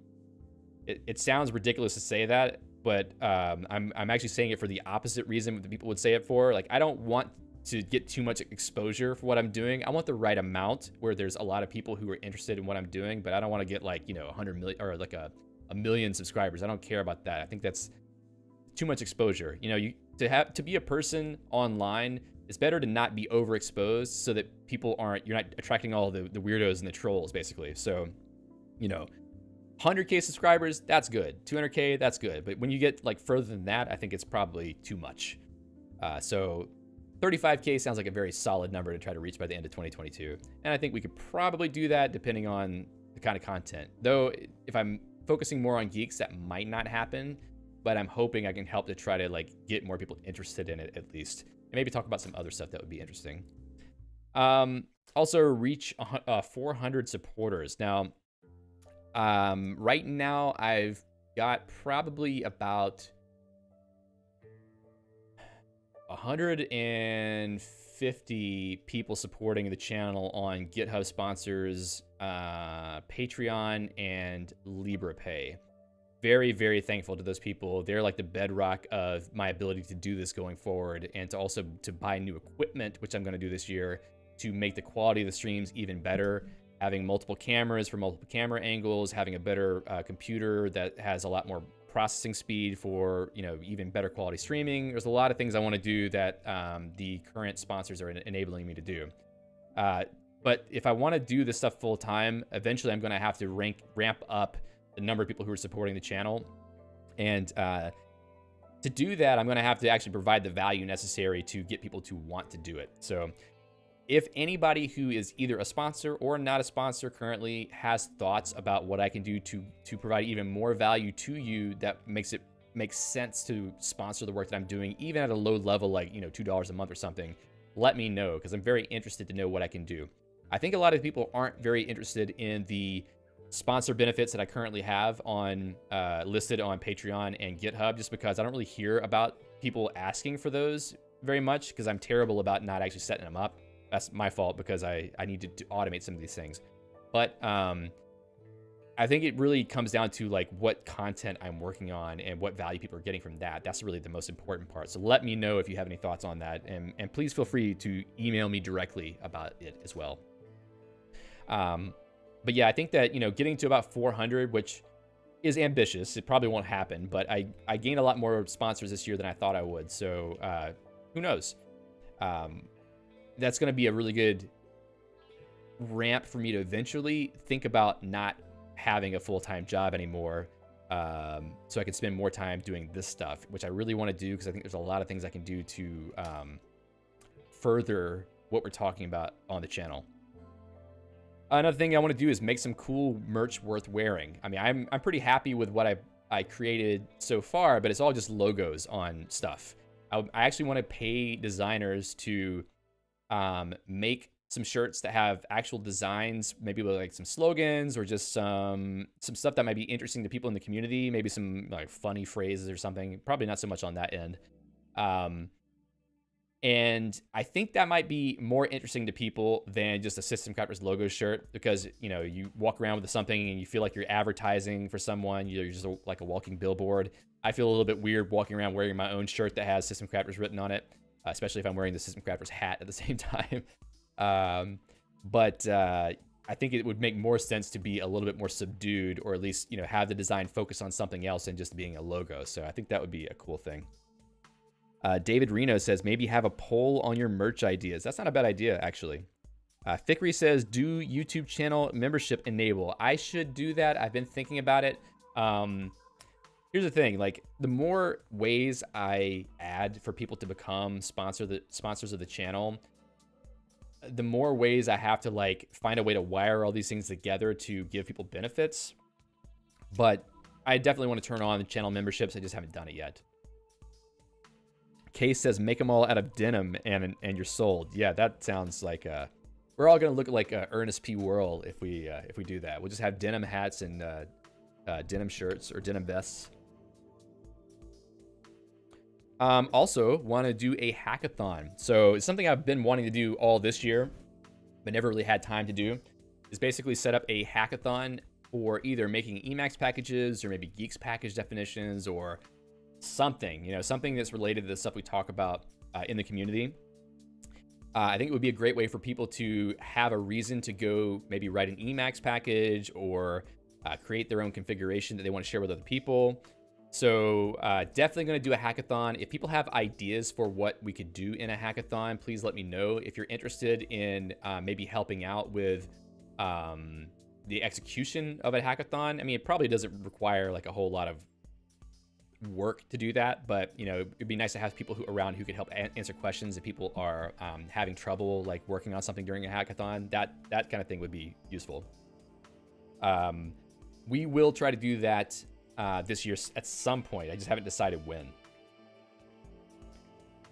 it sounds ridiculous to say that, but I'm actually saying it for the opposite reason that people would say it for. Like, I don't want to get too much exposure for what I'm doing. I want the right amount where there's a lot of people who are interested in what I'm doing, but I don't want to get like, you know, 100 million or like a million subscribers. I don't care about that. I think that's too much exposure. You know, to be a person online, it's better to not be overexposed so that people you're not attracting all the weirdos and the trolls, basically. So, you know, 100K subscribers, that's good. 200K, that's good. But when you get like further than that, I think it's probably too much. So 35K sounds like a very solid number to try to reach by the end of 2022. And I think we could probably do that depending on the kind of content. Though, if I'm focusing more on geeks, that might not happen. But I'm hoping I can help to try to like get more people interested in it at least. And maybe talk about some other stuff that would be interesting. Also reach 400 supporters. Now, right now I've got probably about 150 people supporting the channel on GitHub sponsors, Patreon, and LibrePay. Very, very thankful to those people. They're like the bedrock of my ability to do this going forward, and to also to buy new equipment, which I'm going to do this year, to make the quality of the streams even better. Having multiple cameras for multiple camera angles, having a better computer that has a lot more processing speed for, you know, even better quality streaming. There's a lot of things I want to do that the current sponsors are enabling me to do. But if I want to do this stuff full time, eventually I'm going to have to ramp up the number of people who are supporting the channel. And to do that, I'm going to have to actually provide the value necessary to get people to want to do it. So if anybody who is either a sponsor or not a sponsor currently has thoughts about what I can do to provide even more value to you that makes sense to sponsor the work that I'm doing, even at a low level, like, you know, $2 a month or something, let me know, because I'm very interested to know what I can do. I think a lot of people aren't very interested in the sponsor benefits that I currently have on listed on Patreon and GitHub, just because I don't really hear about people asking for those very much, because I'm terrible about not actually setting them up. That's my fault, because I need to automate some of these things. But I think it really comes down to like what content I'm working on and what value people are getting from that. That's really the most important part. So let me know if you have any thoughts on that, and please feel free to email me directly about it as well. But yeah, I think that, you know, getting to about 400, which is ambitious, it probably won't happen, but I gained a lot more sponsors this year than I thought I would. So who knows? That's going to be a really good ramp for me to eventually think about not having a full-time job anymore, so I can spend more time doing this stuff, which I really want to do, because I think there's a lot of things I can do to further what we're talking about on the channel. Another thing I want to do is make some cool merch worth wearing. I mean, I'm pretty happy with what I created so far, but it's all just logos on stuff. I actually want to pay designers to make some shirts that have actual designs, maybe with like some slogans or just some stuff that might be interesting to people in the community, maybe some like funny phrases or something. Probably not so much on that end. And I think that might be more interesting to people than just a System Crafters logo shirt, because, you know, you walk around with something and you feel like you're advertising for someone. You're just like a walking billboard. I feel a little bit weird walking around wearing my own shirt that has System Crafters written on it, especially if I'm wearing the System Crafters hat at the same time. But I think it would make more sense to be a little bit more subdued, or at least, you know, have the design focus on something else than just being a logo. So I think that would be a cool thing. David Reno says, maybe have a poll on your merch ideas. That's not a bad idea, actually. Fickery says, do YouTube channel membership enable? I should do that. I've been thinking about it. Here's the thing, like, the more ways I add for people to become sponsors of the channel, the more ways I have to like find a way to wire all these things together to give people benefits. But I definitely want to turn on the channel memberships. I just haven't done it yet. Case says, make them all out of denim and you're sold. Yeah, that sounds like we're all gonna look like Ernest P. Worrell if we do that. We'll just have denim hats and denim shirts or denim vests. Also want to do a hackathon. So it's something I've been wanting to do all this year, but never really had time to do. Is basically set up a hackathon for either making Emacs packages or maybe Guix package definitions or something, you know, something that's related to the stuff we talk about in the community. I think it would be a great way for people to have a reason to go maybe write an Emacs package or create their own configuration that they want to share with other people. So definitely going to do a hackathon. If people have ideas for what we could do in a hackathon, please let me know. If you're interested in maybe helping out with the execution of a hackathon, I mean, it probably doesn't require like a whole lot of work to do that, but, you know, it'd be nice to have people around who could help answer questions if people are having trouble like working on something during a hackathon. That kind of thing would be useful. We will try to do that this year at some point. I just haven't decided when.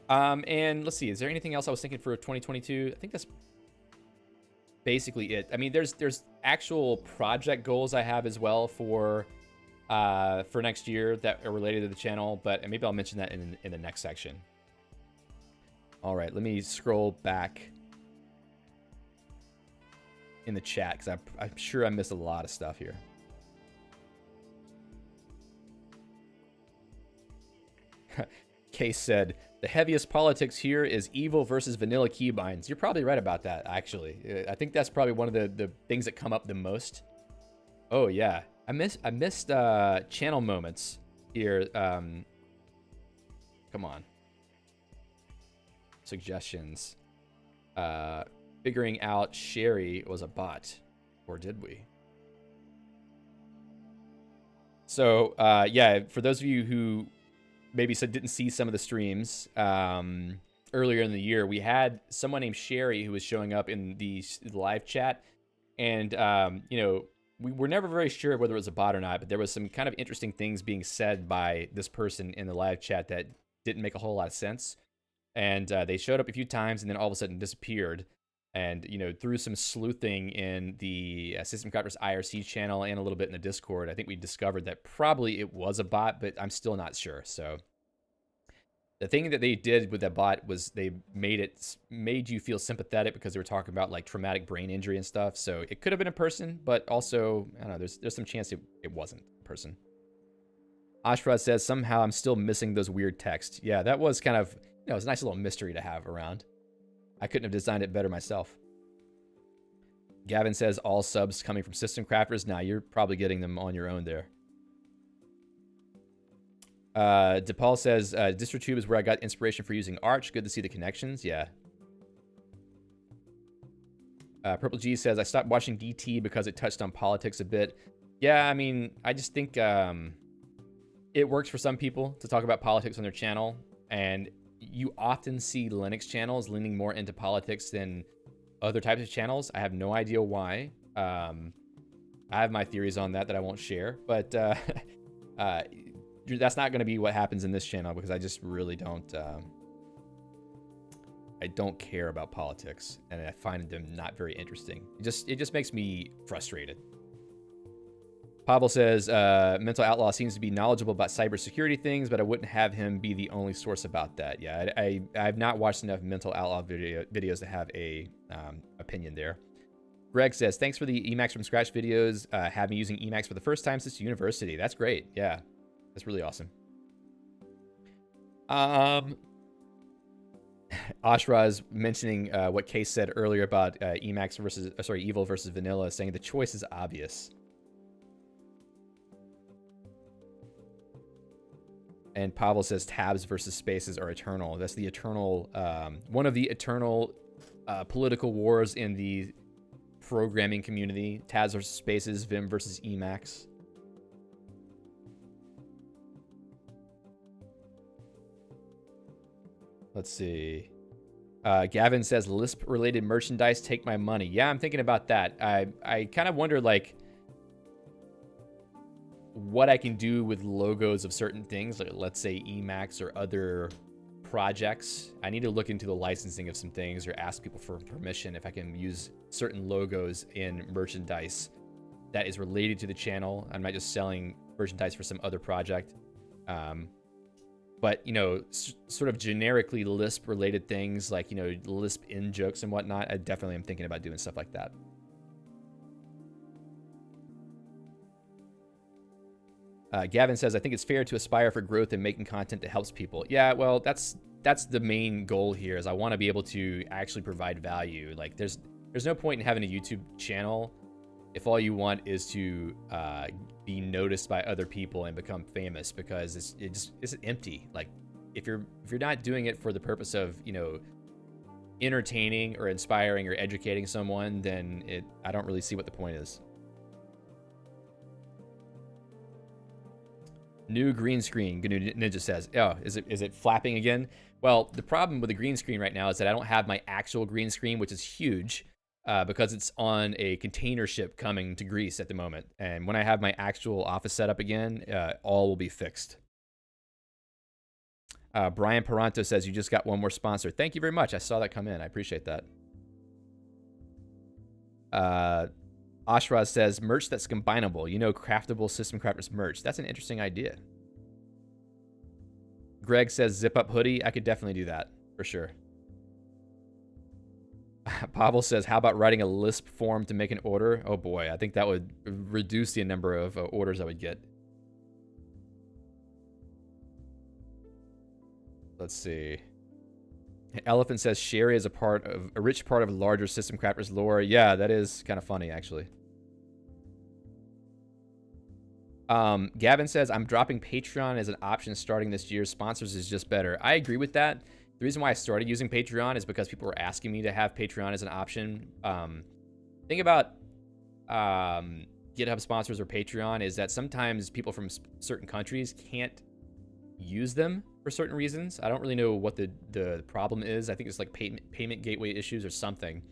And let's see, is there anything else I was thinking for 2022? I think that's basically it. I mean, there's actual project goals I have as well for next year that are related to the channel, but maybe I'll mention that in the next section. All right, let me scroll back in the chat because I'm sure I missed a lot of stuff here. Case said, the heaviest politics here is evil versus vanilla keybinds. You're probably right about that, actually. I think that's probably one of the things that come up the most. Oh, yeah. I missed channel moments here. Come on. Suggestions. Figuring out Sherry was a bot. Or did we? So, yeah, for those of you who maybe didn't see some of the streams earlier in the year, we had someone named Sherry who was showing up in the live chat, and you know, we were never very sure whether it was a bot or not, but there was some kind of interesting things being said by this person in the live chat that didn't make a whole lot of sense. And they showed up a few times and then all of a sudden disappeared. And, you know, through some sleuthing in the System Crafters IRC channel and a little bit in the Discord, I think we discovered that probably it was a bot, but I'm still not sure. So the thing that they did with that bot was they made you feel sympathetic because they were talking about like traumatic brain injury and stuff. So it could have been a person, but also, I don't know, there's some chance it wasn't a person. Ashraz says, somehow I'm still missing those weird texts. Yeah, that was kind of, you know, it was a nice little mystery to have around. I couldn't have designed it better myself. Gavin says, all subs coming from System Crafters. Nah, you're probably getting them on your own there. DePaul says, DistroTube is where I got inspiration for using Arch. Good to see the connections. Yeah. Purple G says, I stopped watching DT because it touched on politics a bit. Yeah, I mean, I just think it works for some people to talk about politics on their channel. And you often see Linux channels leaning more into politics than other types of channels. I have no idea why. I have my theories on that I won't share, but that's not going to be what happens in this channel because I just really don't. I don't care about politics, and I find them not very interesting. It just makes me frustrated. Pavel says, Mental Outlaw seems to be knowledgeable about cybersecurity things, but I wouldn't have him be the only source about that. Yeah, I've not watched enough Mental Outlaw videos to have a opinion there. Greg says, thanks for the Emacs from scratch videos. Have me using Emacs for the first time since university. That's great. Yeah, that's really awesome. Ashraz mentioning what Case said earlier about Emacs versus, Evil versus Vanilla, saying the choice is obvious. And Pavel says tabs versus spaces are eternal. That's the eternal, one of the eternal political wars in the programming community. Tabs versus spaces, Vim versus Emacs. Let's see. Gavin says Lisp-related merchandise, take my money. Yeah, I'm thinking about that. I kind of wonder, like, what I can do with logos of certain things, like let's say Emacs or other projects. I need to look into the licensing of some things or ask people for permission if I can use certain logos in merchandise that is related to the channel. I'm not just selling merchandise for some other project. But, you know, sort of generically Lisp related things like, you know, Lisp in jokes and whatnot, I definitely am thinking about doing stuff like that. Gavin says, I think it's fair to aspire for growth and making content that helps people. Yeah, well, that's the main goal here, is I want to be able to actually provide value. Like, there's no point in having a YouTube channel if all you want is to be noticed by other people and become famous, because it's empty. Like, if you're not doing it for the purpose of, you know, entertaining or inspiring or educating someone, then I don't really see what the point is. New green screen, GNU Ninja says. Oh, is it flapping again? Well, the problem with the green screen right now is that I don't have my actual green screen, which is huge, because it's on a container ship coming to Greece at the moment. And when I have my actual office set up again, all will be fixed. Brian Paranto says, you just got one more sponsor. Thank you very much. I saw that come in. I appreciate that. Ashraz says, merch that's combinable. You know, craftable System Crafters merch. That's an interesting idea. Greg says, zip up hoodie. I could definitely do that, for sure. Pavel says, how about writing a Lisp form to make an order? Oh boy, I think that would reduce the number of orders I would get. Let's see. Elephant says, Sherry is a rich part of a larger System Crafters lore. Yeah, that is kind of funny, actually. Gavin says, I'm dropping Patreon as an option starting this year. Sponsors is just better. I agree with that. The reason why I started using Patreon is because people were asking me to have Patreon as an option. Thing about GitHub sponsors or Patreon is that sometimes people from certain countries can't use them. for certain reasons. I don't really know what the problem is. I think it's like payment gateway issues or something.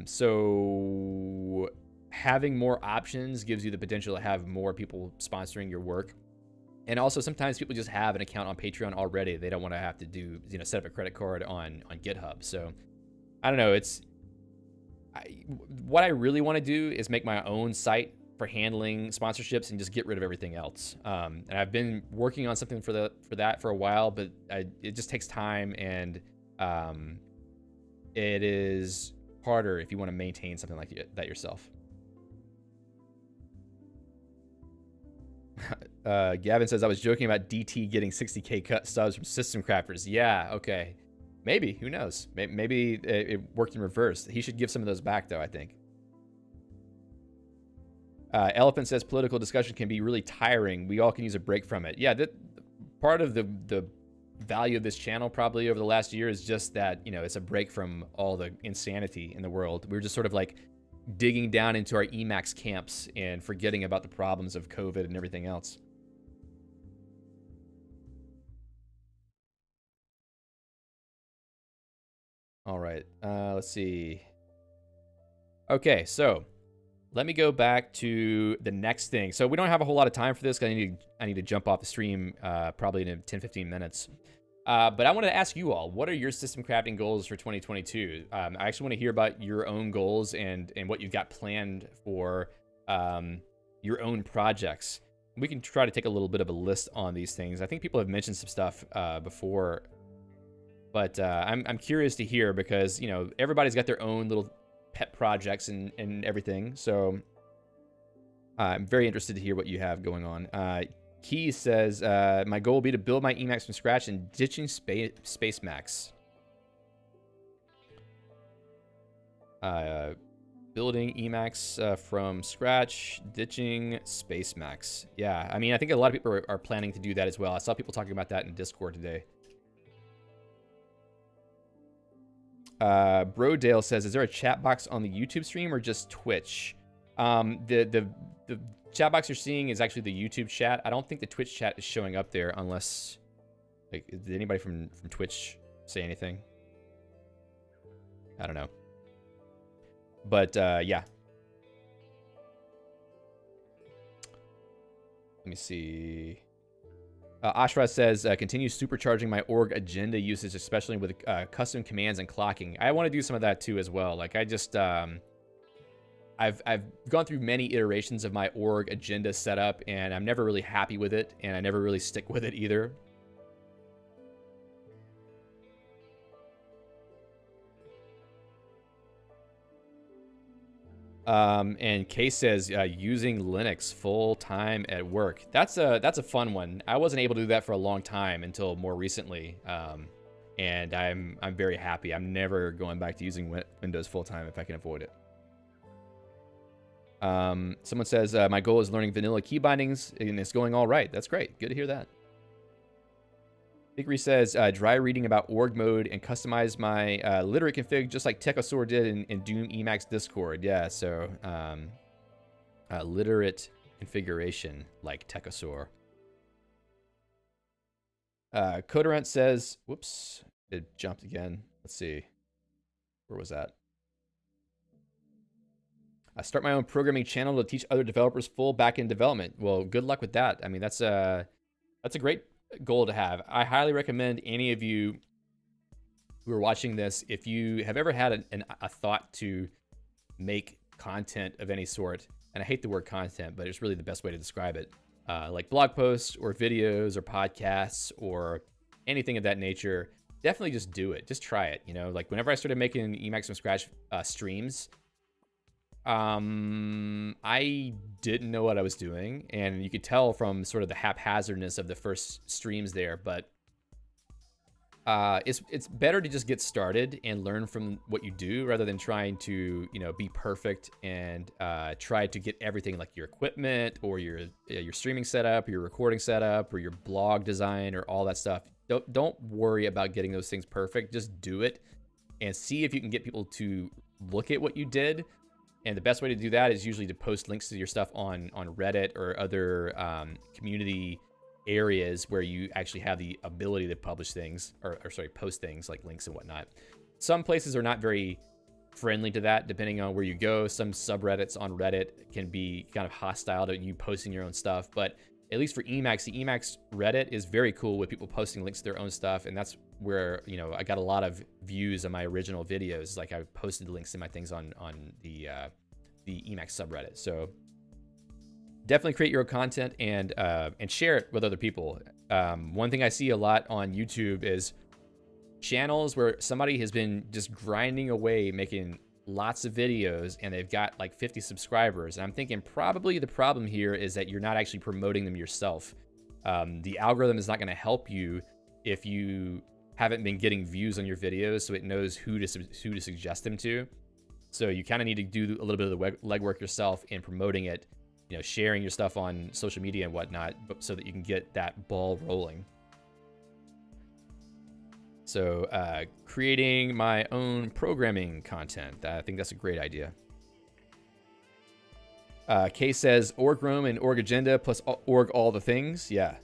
So having more options gives you the potential to have more people sponsoring your work. And also sometimes people just have an account on Patreon already. They don't want to have to do, set up a credit card on GitHub. So I don't know. What I really want to do is make my own site for handling sponsorships and just get rid of everything else. And I've been working on something for that for a while, but it just takes time, and it is harder if you want to maintain something like that yourself. Gavin says, I was joking about DT getting 60K cut subs from System Crafters. Yeah, okay. Maybe, who knows? Maybe it worked in reverse. He should give some of those back, though, I think. Elephant says, political discussion can be really tiring. We all can use a break from it. Yeah, part of the value of this channel probably over the last year is just that, it's a break from all the insanity in the world. We're just sort of like digging down into our Emacs camps and forgetting about the problems of COVID and everything else. All right, let's see. Okay, so let me go back to the next thing. So we don't have a whole lot of time for this because I need to jump off the stream probably in 10-15 minutes. But I want to ask you all, what are your system crafting goals for 2022? I actually want to hear about your own goals and what you've got planned for your own projects. We can try to take a little bit of a list on these things. I think people have mentioned some stuff before, but I'm curious to hear because, everybody's got their own little pet projects and everything. So I'm very interested to hear what you have going on. Key says, my goal will be to build my Emacs from scratch and ditching Spacemacs. Building Emacs from scratch, ditching Spacemacs. Yeah, I mean, I think a lot of people are planning to do that as well. I saw people talking about that in Discord today. Brodale says, is there a chat box on the YouTube stream or just Twitch? The chat box you're seeing is actually the YouTube chat. I don't think the Twitch chat is showing up there unless, like, did anybody from Twitch say anything? I don't know. But, yeah. Let me see. Ashraz says, continue supercharging my org agenda usage, especially with custom commands and clocking. I want to do some of that too as well. Like, I just, I've gone through many iterations of my org agenda setup, and I'm never really happy with it, and I never really stick with it either. And Case says, using Linux full time at work. That's a fun one. I wasn't able to do that for a long time until more recently. And I'm very happy. I'm never going back to using Windows full time if I can avoid it. Someone says, my goal is learning vanilla key bindings, and it's going all right. That's great. Good to hear that. Hickory says, dry reading about org mode and customize my literate config just like Techosaur did in Doom Emacs Discord. Yeah, so literate configuration like Techosaur. Codorant says, whoops, it jumped again. Let's see. Where was that? I start my own programming channel to teach other developers full backend development. Well, good luck with that. I mean, that's a great goal to have. I highly recommend any of you who are watching this, if you have ever had a thought to make content of any sort, and I hate the word content, but it's really the best way to describe it, like blog posts or videos or podcasts or anything of that nature, definitely just do it. Just try it. Like whenever I started making Emacs from scratch streams, I didn't know what I was doing, and you could tell from sort of the haphazardness of the first streams there, but it's better to just get started and learn from what you do rather than trying to, be perfect and try to get everything like your equipment or your streaming setup, your recording setup, or your blog design or all that stuff. Don't worry about getting those things perfect. Just do it and see if you can get people to look at what you did. And the best way to do that is usually to post links to your stuff on Reddit or other community areas where you actually have the ability to publish things, or sorry, post things like links and whatnot. Some places are not very friendly to that, depending on where you go. Some subreddits on Reddit can be kind of hostile to you posting your own stuff, but at least for Emacs, the Emacs Reddit is very cool with people posting links to their own stuff, and that's where, you know, I got a lot of views on my original videos. Like, I posted links to my things on the Emacs subreddit. So definitely create your own content and share it with other people. One thing I see a lot on YouTube is channels where somebody has been just grinding away, making lots of videos, and they've got like 50 subscribers. And I'm thinking probably the problem here is that you're not actually promoting them yourself. The algorithm is not going to help you if you haven't been getting views on your videos, so it knows who to suggest them to. So you kind of need to do a little bit of the legwork yourself in promoting it, you know, sharing your stuff on social media and whatnot, so that you can get that ball rolling. So creating my own programming content, I think that's a great idea. Kay says org Roam and org agenda plus org all the things. Yeah.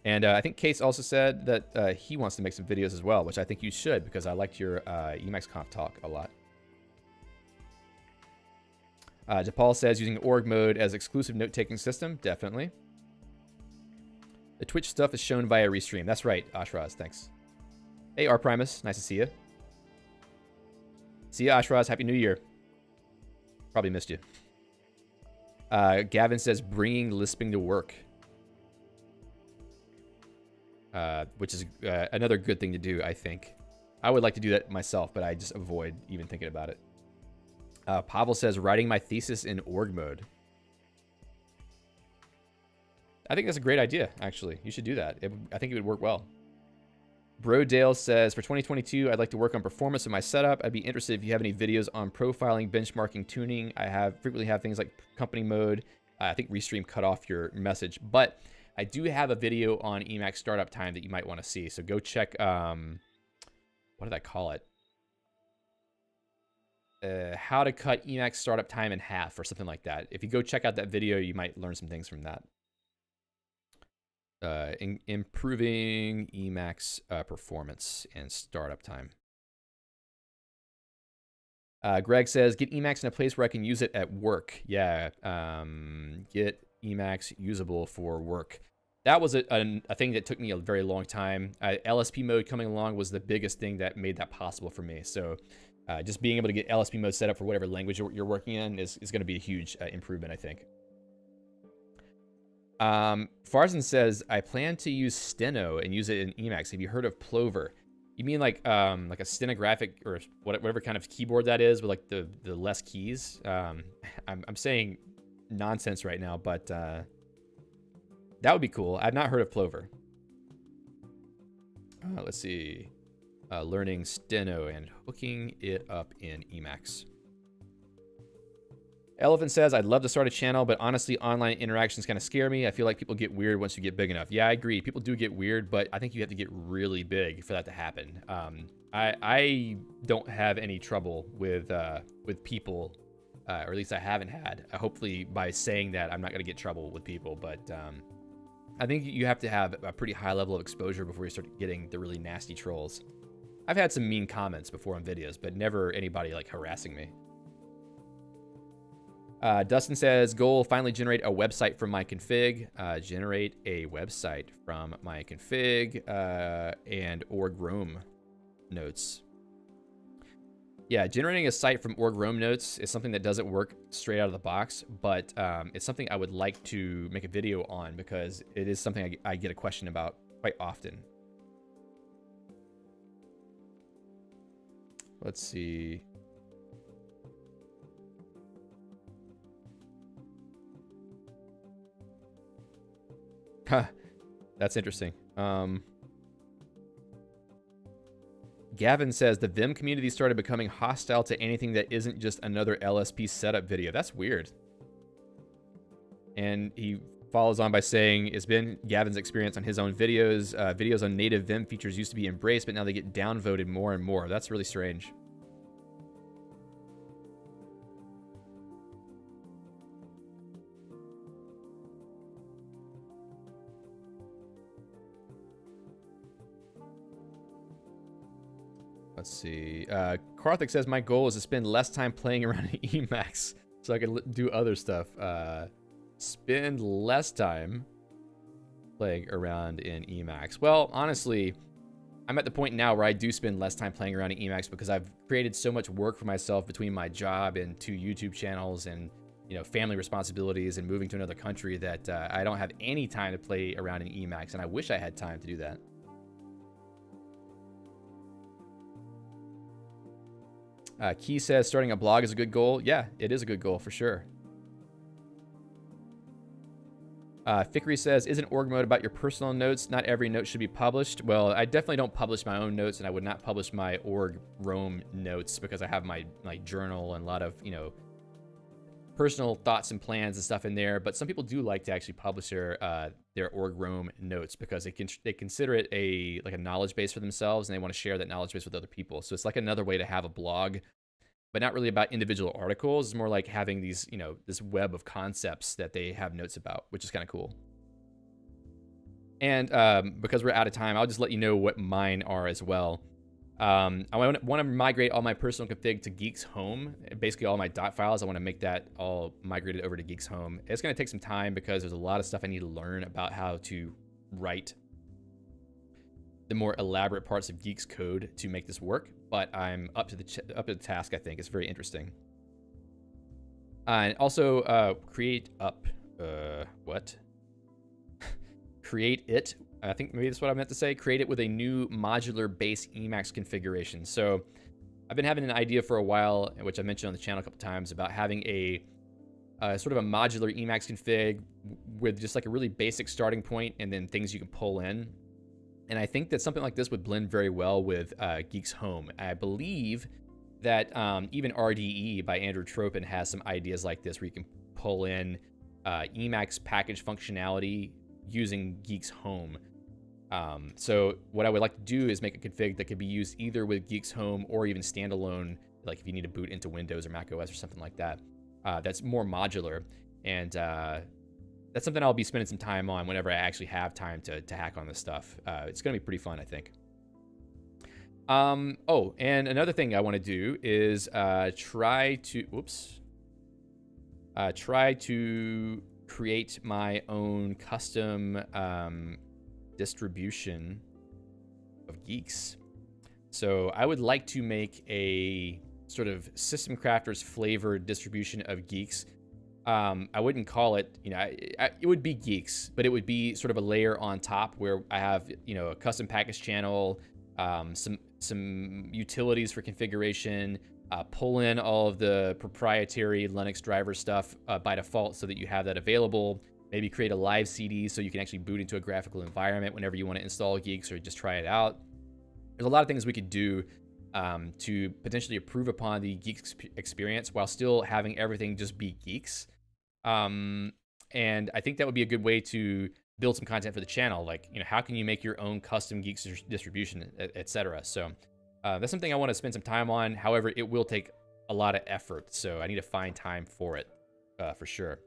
And I think Case also said that he wants to make some videos as well, which I think you should, because I liked your EmacsConf talk a lot. DePaul says using org mode as exclusive note-taking system. Definitely. The Twitch stuff is shown via restream. That's right, Ashraz. Thanks. Hey, R Primus. Nice to see you. See ya, Ashraz. Happy New Year. Probably missed you. Gavin says bringing Lisping to work. Which is another good thing to do, I think. I would like to do that myself, but I just avoid even thinking about it. Pavel says writing my thesis in org mode. I think that's a great idea, actually. You should do that. I think it would work well. Brodale says, for 2022, I'd like to work on performance of my setup. I'd be interested if you have any videos on profiling, benchmarking, tuning. I frequently have things like company mode. I think Restream cut off your message. But I do have a video on Emacs startup time that you might want to see. So go check, what did I call it? How to cut Emacs startup time in half or something like that. If you go check out that video, you might learn some things from that. Improving Emacs performance and startup time. Greg says, get Emacs in a place where I can use it at work. Yeah, get Emacs usable for work. That was a thing that took me a very long time. LSP mode coming along was the biggest thing that made that possible for me. So just being able to get LSP mode set up for whatever language you're working in is going to be a huge improvement, I think. Farzan says, I plan to use Steno and use it in Emacs. Have you heard of Plover? You mean like a stenographic or whatever kind of keyboard that is with like the less keys? I'm saying nonsense right now, but that would be cool. I've not heard of Plover. Let's see. Learning Steno and hooking it up in Emacs. Elephant says, I'd love to start a channel, but honestly, online interactions kind of scare me. I feel like people get weird once you get big enough. Yeah, I agree. People do get weird, but I think you have to get really big for that to happen. I don't have any trouble with people, or at least I haven't had. Hopefully, by saying that, I'm not going to get trouble with people, but I think you have to have a pretty high level of exposure before you start getting the really nasty trolls. I've had some mean comments before on videos, but never anybody like harassing me. Dustin says, goal, finally generate a website from my config. Generate a website from my config and org Roam notes. Yeah, generating a site from org Roam notes is something that doesn't work straight out of the box, but it's something I would like to make a video on because it is something I get a question about quite often. Let's see. Huh, that's interesting. Gavin says the Vim community started becoming hostile to anything that isn't just another LSP setup video. That's weird. And he follows on by saying, it's been Gavin's experience on his own videos. Videos on native Vim features used to be embraced, but now they get downvoted more and more. That's really strange. Let's see. Karthink says, my goal is to spend less time playing around in Emacs so I can do other stuff. Spend less time playing around in Emacs. Well, honestly, I'm at the point now where I do spend less time playing around in Emacs because I've created so much work for myself between my job and 2 YouTube channels and, you know, family responsibilities and moving to another country that I don't have any time to play around in Emacs, and I wish I had time to do that. Key says starting a blog is a good goal. Yeah, it is a good goal for sure. Fickery says, isn't org mode about your personal notes? Not every note should be published. Well, I definitely don't publish my own notes, and I would not publish my org roam notes because I have my journal and a lot of, you know, personal thoughts and plans and stuff in there. But some people do like to actually publish their org roam notes because they consider it like a knowledge base for themselves, and they want to share that knowledge base with other people. So it's like another way to have a blog, but not really about individual articles. It's more like having these, you know, this web of concepts that they have notes about, which is kind of cool. And because we're out of time, I'll just let you know what mine are as well. I want to migrate all my personal config to Guix Home. Basically, all my dot files, I want to make that all migrated over to Guix Home. It's going to take some time because there's a lot of stuff I need to learn about how to write the more elaborate parts of Guix code to make this work. But I'm up to the task. I think it's very interesting. And also create it. I think maybe that's what I meant to say. Create it with a new modular base Emacs configuration. So I've been having an idea for a while, which I mentioned on the channel a couple times, about having a sort of a modular Emacs config with just like a really basic starting point and then things you can pull in. And I think that something like this would blend very well with Guix Home. I believe that even RDE by Andrew Tropin has some ideas like this where you can pull in Emacs package functionality using Guix Home. So what I would like to do is make a config that could be used either with Guix Home or even standalone, like if you need to boot into Windows or Mac OS or something like that. That's more modular, and that's something I'll be spending some time on whenever I actually have time to hack on this stuff. It's going to be pretty fun, I think. Oh, and another thing I want to do is try to create my own custom distribution of Guix. So I would like to make a sort of System Crafters flavored distribution of Guix. I wouldn't call it, you know, it would be Guix, but it would be sort of a layer on top where I have, you know, a custom package channel, some utilities for configuration, pull in all of the proprietary Linux driver stuff by default so that you have that available. Maybe create a live CD so you can actually boot into a graphical environment whenever you want to install Guix or just try it out. There's a lot of things we could do to potentially improve upon the Guix experience while still having everything just be Guix. And I think that would be a good way to build some content for the channel. Like, you know, how can you make your own custom Guix distribution, etc. So that's something I want to spend some time on. However, it will take a lot of effort, so I need to find time for it for sure.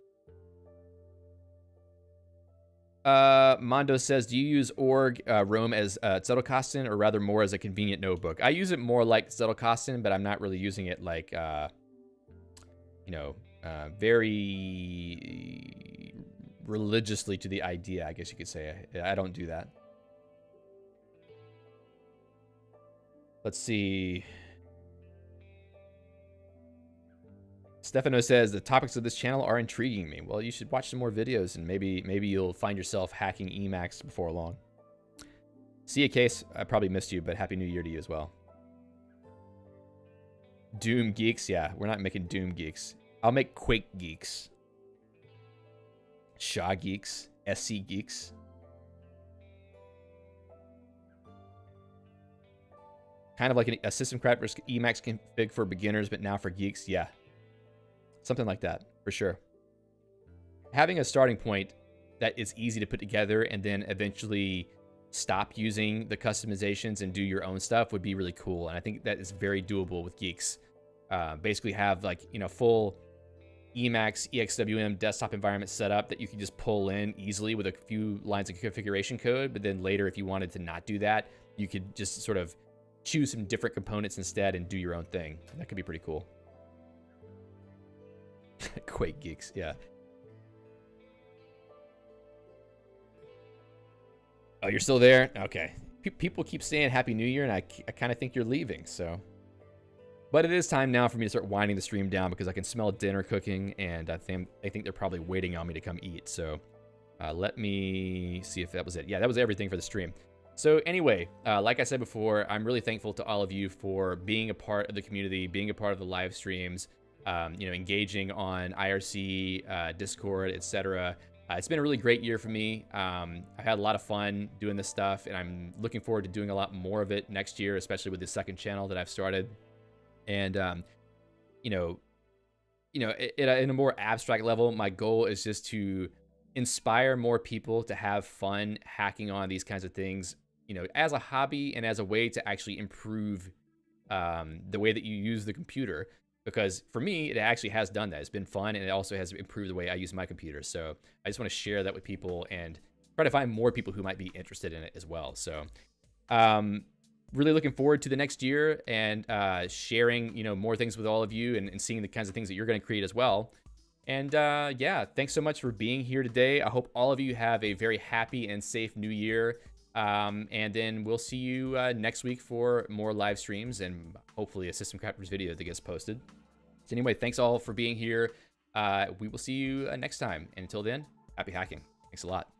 Mondo says, do you use org roam as Zettelkasten or rather more as a convenient notebook? I use it more like Zettelkasten, but I'm not really using it like, you know, very religiously to the idea, I guess you could say. I don't do that. Let's see. Stefano says, the topics of this channel are intriguing me. Well, you should watch some more videos and maybe you'll find yourself hacking Emacs before long. See a case, I probably missed you, but Happy New Year to you as well. Doom Geeks, yeah, we're not making Doom Geeks. I'll make Quake Geeks. Shaw Geeks, SC Geeks. Kind of like a System Crafters Emacs config for beginners, but now for geeks, yeah. Something like that, for sure. Having a starting point that is easy to put together and then eventually stop using the customizations and do your own stuff would be really cool. And I think that is very doable with Guix. Basically have like, you know, full Emacs EXWM desktop environment set up that you can just pull in easily with a few lines of configuration code. But then later, if you wanted to not do that, you could just sort of choose some different components instead and do your own thing. That could be pretty cool. Quake geeks, yeah. Oh, you're still there? Okay. People keep saying Happy New Year, and I kind of think you're leaving, so. But it is time now for me to start winding the stream down because I can smell dinner cooking, and I think they're probably waiting on me to come eat. So let me see if that was it. Yeah, that was everything for the stream. So anyway, like I said before, I'm really thankful to all of you for being a part of the community, being a part of the live streams, you know, engaging on IRC, Discord, etc. It's been a really great year for me. I had a lot of fun doing this stuff, and I'm looking forward to doing a lot more of it next year, especially with the second channel that I've started. And you know, in a more abstract level, my goal is just to inspire more people to have fun hacking on these kinds of things, you know, as a hobby and as a way to actually improve the way that you use the computer. Because for me, it actually has done that. It's been fun, and it also has improved the way I use my computer. So I just want to share that with people and try to find more people who might be interested in it as well. So really looking forward to the next year and sharing, you know, more things with all of you and seeing the kinds of things that you're going to create as well. And yeah, thanks so much for being here today. I hope all of you have a very happy and safe new year. And then we'll see you next week for more live streams and hopefully a System Crafters video that gets posted. So anyway, thanks all for being here. We will see you next time. And until then, happy hacking. Thanks a lot.